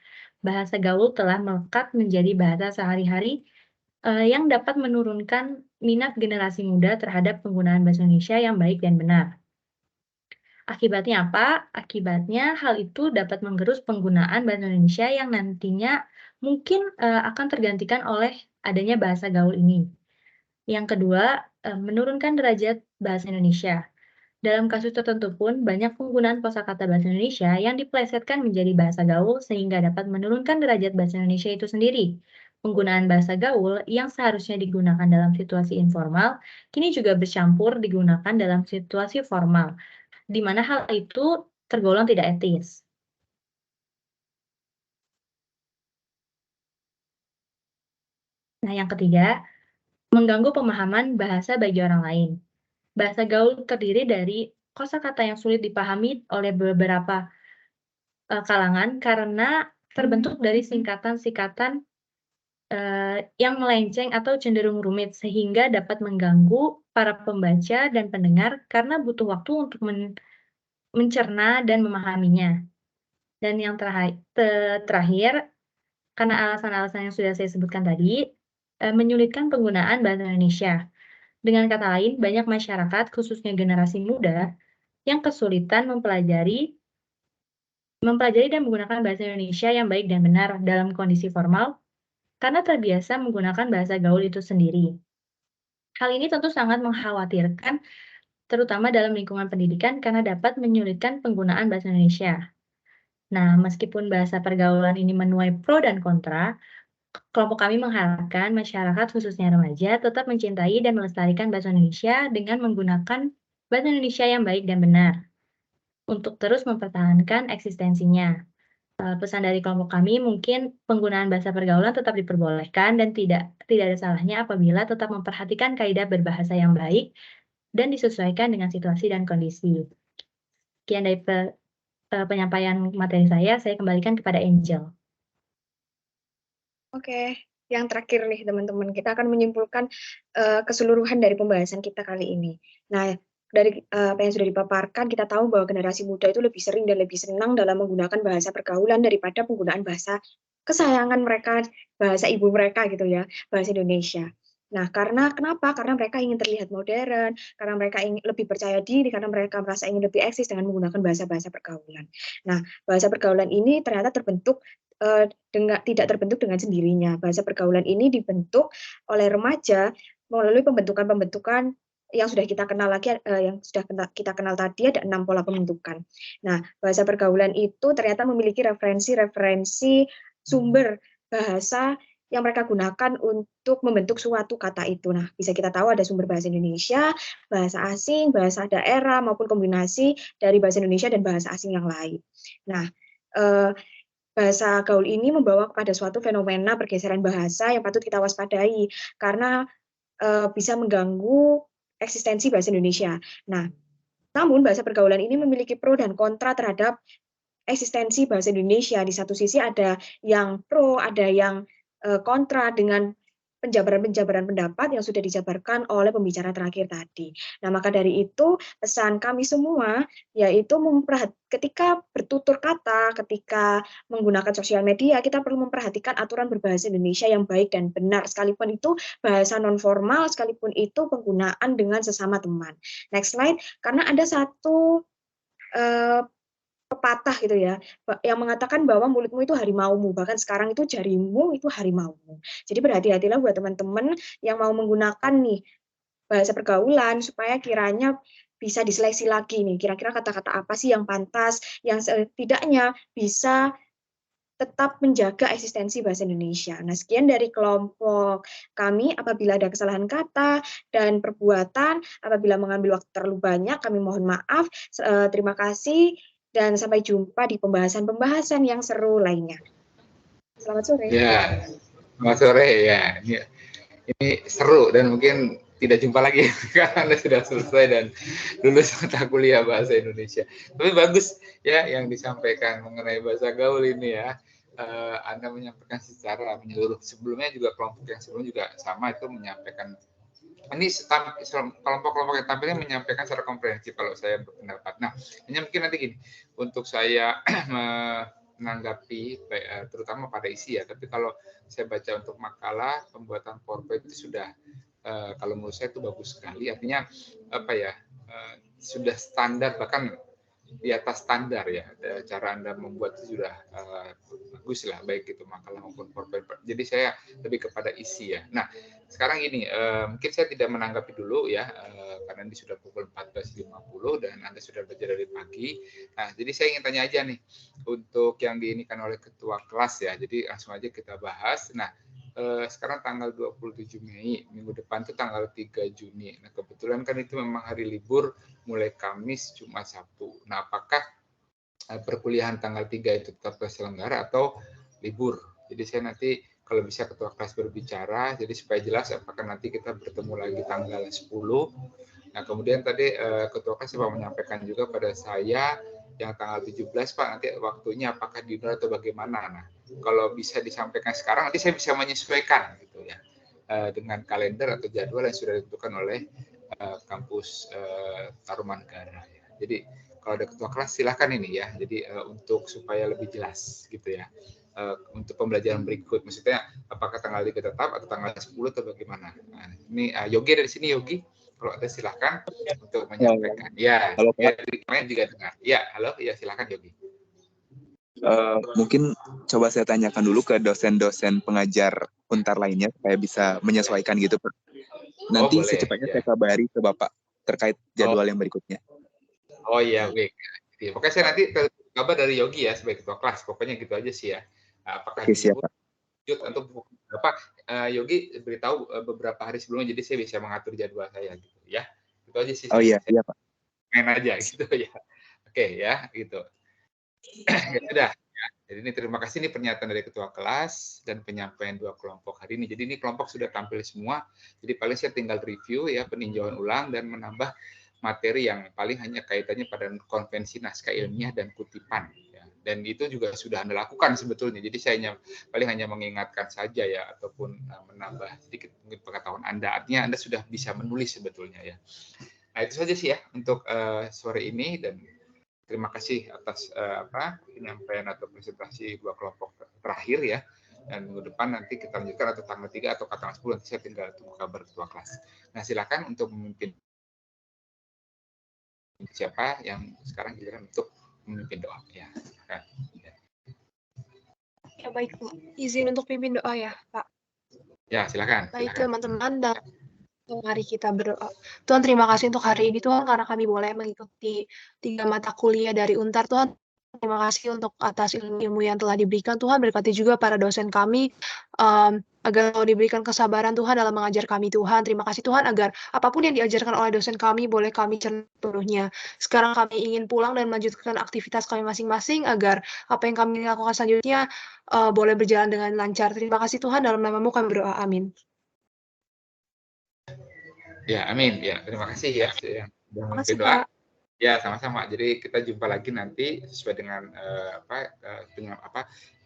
Bahasa gaul telah melekat menjadi bahasa sehari-hari yang dapat menurunkan minat generasi muda terhadap penggunaan bahasa Indonesia yang baik dan benar. Akibatnya apa? Akibatnya hal itu dapat menggerus penggunaan bahasa Indonesia yang nantinya mungkin akan tergantikan oleh adanya bahasa gaul ini. Yang kedua, menurunkan derajat bahasa Indonesia. Dalam kasus tertentu pun, banyak penggunaan kosakata bahasa Indonesia yang diplesetkan menjadi bahasa gaul sehingga dapat menurunkan derajat bahasa Indonesia itu sendiri. Penggunaan bahasa gaul yang seharusnya digunakan dalam situasi informal, kini juga bercampur digunakan dalam situasi formal, di mana hal itu tergolong tidak etis. Nah, yang ketiga, mengganggu pemahaman bahasa bagi orang lain. Bahasa gaul terdiri dari kosakata yang sulit dipahami oleh beberapa kalangan karena terbentuk dari singkatan-singkatan yang melenceng atau cenderung rumit sehingga dapat mengganggu para pembaca dan pendengar karena butuh waktu untuk mencerna dan memahaminya. Dan yang terakhir, karena alasan-alasan yang sudah saya sebutkan tadi, menyulitkan penggunaan bahasa Indonesia. Dengan kata lain, banyak masyarakat, khususnya generasi muda, yang kesulitan mempelajari dan menggunakan bahasa Indonesia yang baik dan benar dalam kondisi formal karena terbiasa menggunakan bahasa gaul itu sendiri. Hal ini tentu sangat mengkhawatirkan, terutama dalam lingkungan pendidikan karena dapat menyulitkan penggunaan bahasa Indonesia. Nah, meskipun bahasa pergaulan ini menuai pro dan kontra, kelompok kami mengharapkan masyarakat, khususnya remaja, tetap mencintai dan melestarikan bahasa Indonesia dengan menggunakan bahasa Indonesia yang baik dan benar untuk terus mempertahankan eksistensinya. Pesan dari kelompok kami mungkin penggunaan bahasa pergaulan tetap diperbolehkan dan tidak ada salahnya apabila tetap memperhatikan kaidah berbahasa yang baik dan disesuaikan dengan situasi dan kondisi. Sekian dari penyampaian materi saya kembalikan kepada Angel. Oke, yang terakhir nih teman-teman, kita akan menyimpulkan keseluruhan dari pembahasan kita kali ini. Nah, dari apa yang sudah dipaparkan, kita tahu bahwa generasi muda itu lebih sering dan lebih senang dalam menggunakan bahasa pergaulan daripada penggunaan bahasa kesayangan mereka, bahasa ibu mereka gitu ya, bahasa Indonesia. Nah, kenapa? Karena mereka ingin terlihat modern, karena mereka ingin lebih percaya diri, karena mereka merasa ingin lebih eksis dengan menggunakan bahasa-bahasa pergaulan. Nah, bahasa pergaulan ini ternyata tidak terbentuk dengan sendirinya. Bahasa pergaulan ini dibentuk oleh remaja melalui pembentukan-pembentukan yang sudah kita kenal kita kenal tadi, ada 6 pola pembentukan. Nah, bahasa pergaulan itu ternyata memiliki referensi sumber bahasa yang mereka gunakan untuk membentuk suatu kata itu. Nah, bisa kita tahu ada sumber bahasa Indonesia, bahasa asing, bahasa daerah, maupun kombinasi dari bahasa Indonesia dan bahasa asing yang lain. Nah, bahasa gaul ini membawa kepada suatu fenomena pergeseran bahasa yang patut kita waspadai karena bisa mengganggu eksistensi bahasa Indonesia. Nah, namun bahasa pergaulan ini memiliki pro dan kontra terhadap eksistensi bahasa Indonesia. Di satu sisi ada yang pro, ada yang kontra dengan penjabaran-penjabaran pendapat yang sudah dijabarkan oleh pembicara terakhir tadi. Nah, maka dari itu pesan kami semua yaitu ketika bertutur kata, ketika menggunakan sosial media, kita perlu memperhatikan aturan berbahasa Indonesia yang baik dan benar, sekalipun itu bahasa non formal, sekalipun itu penggunaan dengan sesama teman. Next slide, karena ada satu pepatah gitu ya, yang mengatakan bahwa mulutmu itu harimaumu, bahkan sekarang itu jarimu itu harimaumu. Jadi berhati-hatilah buat teman-teman yang mau menggunakan nih bahasa pergaulan supaya kiranya bisa diseleksi lagi nih, kira-kira kata-kata apa sih yang pantas, yang setidaknya bisa tetap menjaga eksistensi bahasa Indonesia. Nah, sekian dari kelompok kami. Apabila ada kesalahan kata dan perbuatan, apabila mengambil waktu terlalu banyak, kami mohon maaf. Terima kasih dan sampai jumpa di pembahasan-pembahasan yang seru lainnya. Selamat sore. Ya, selamat sore ya. Ini seru dan mungkin tidak jumpa lagi karena Anda sudah selesai dan lulus mata kuliah bahasa Indonesia. Tapi bagus ya yang disampaikan mengenai bahasa gaul ini ya. Anda menyampaikan secara menyeluruh. Sebelumnya juga kelompok yang sebelumnya juga sama itu menyampaikan. Ini kelompok-kelompok yang tampilnya menyampaikan secara komprehensif kalau saya berpendapat. Nah, hanya mungkin nanti gini, untuk saya menanggapi terutama pada isi ya, tapi kalau saya baca untuk makalah pembuatan PowerPoint itu sudah kalau menurut saya itu bagus sekali, artinya apa ya, sudah standar, bahkan di atas standar ya, cara Anda membuat itu sudah bagus lah, baik itu makalah maupun PowerPoint. Jadi saya lebih kepada isi ya. Nah, sekarang ini mungkin saya tidak menanggapi dulu ya, karena ini sudah pukul 14.50 dan Anda sudah belajar dari pagi. Nah, jadi saya ingin tanya aja nih, untuk yang diinikan oleh ketua kelas ya, jadi langsung aja kita bahas. Nah, sekarang tanggal 27 Mei, minggu depan itu tanggal 3 Juni. Nah, kebetulan kan itu memang hari libur, mulai Kamis, Jumat, Sabtu. Nah, apakah perkuliahan tanggal 3 itu tetap terselenggara atau libur? Jadi saya nanti kalau bisa ketua kelas berbicara, jadi supaya jelas apakah nanti kita bertemu lagi tanggal 10. Nah, kemudian tadi ketua kelas sempat menyampaikan juga pada saya yang tanggal 17 Pak, nanti waktunya apakah diundur atau bagaimana? Nah, kalau bisa disampaikan sekarang, nanti saya bisa menyesuaikan gitu ya dengan kalender atau jadwal yang sudah ditentukan oleh kampus Tarumanegara. Ya. Jadi kalau ada ketua kelas silahkan ini ya. Jadi untuk supaya lebih jelas gitu ya. Untuk pembelajaran berikut, maksudnya apakah tanggal 3 tetap atau tanggal 10 atau bagaimana? Nah, ini Yogi dari sini Yogi. Kalau ada silakan untuk menyampaikan. Ya, halo ya Pak. dari kemarin juga dengar. Ya, halo, ya silakan Yogi. Mungkin coba saya tanyakan dulu ke dosen-dosen pengajar Untar lainnya supaya bisa menyesuaikan gitu Pak. Nanti boleh, secepatnya ya. saya kabari ke Bapak terkait jadwal yang berikutnya. Oh iya, baik. Pokoknya saya nanti kabar dari Yogi ya sebagai ketua kelas. Pokoknya gitu aja sih ya. Apakah Siap, Pak. atau apa Yogi beritahu beberapa hari sebelumnya, jadi saya bisa mengatur jadwal saya gitu ya. Itu aja sih. Oh iya, iya Pak. Main aja gitu ya. Oke ya, gitu. Ya sudah. Ya. Jadi ini terima kasih nih pernyataan dari ketua kelas dan penyampaian 2 kelompok hari ini. Jadi ini kelompok sudah tampil semua. Jadi paling saya tinggal review ya, peninjauan ulang dan menambah materi yang paling hanya kaitannya pada konvensi naskah ilmiah dan kutipan. Ya. Dan itu juga sudah Anda lakukan sebetulnya. Jadi saya paling hanya mengingatkan saja ya, ataupun menambah sedikit mungkin pengetahuan Anda. Artinya Anda sudah bisa menulis sebetulnya ya. Nah itu saja sih ya untuk sore ini, dan terima kasih atas penyampaian atau presentasi 2 kelompok terakhir ya. Dan minggu depan nanti kita lanjutkan atau tanggal 3 atau tanggal 10, nanti saya tinggal tunggu kabar ketua kelas. Nah silakan untuk memimpin. Siapa yang sekarang giliran untuk memimpin doa ya. Ya baik Bu, izin untuk pimpin doa ya Pak. Ya silakan. Baik teman-teman, dan mari kita berdoa. Tuhan, terima kasih untuk hari ini Tuhan, karena kami boleh mengikuti 3 mata kuliah dari Untar Tuhan. Terima kasih untuk atas ilmu yang telah diberikan Tuhan. Berkati juga para dosen kami agar diberikan kesabaran Tuhan dalam mengajar kami Tuhan. Terima kasih Tuhan agar apapun yang diajarkan oleh dosen kami boleh kami cerna sepenuhnya. Sekarang kami ingin pulang dan melanjutkan aktivitas kami masing-masing agar apa yang kami lakukan selanjutnya boleh berjalan dengan lancar. Terima kasih Tuhan, dalam nama-Mu kami berdoa. Amin. Ya, amin. Ya, terima kasih ya yang sudah memimpin doa. Ya, sama-sama. Jadi kita jumpa lagi nanti sesuai dengan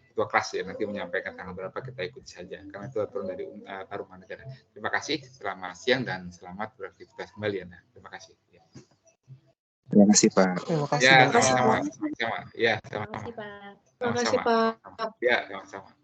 ketua kelas ya, nanti menyampaikan tanggal berapa kita ikut saja karena itu aturan dari Tarumanegara. Terima kasih, selamat siang dan selamat beraktivitas kembali ya. Terima kasih. Ya. Terima kasih Pak. Terima kasih. Ya, sama-sama. Ya, sama-sama. Terima kasih Pak. Terima kasih Pak. Ya, sama-sama.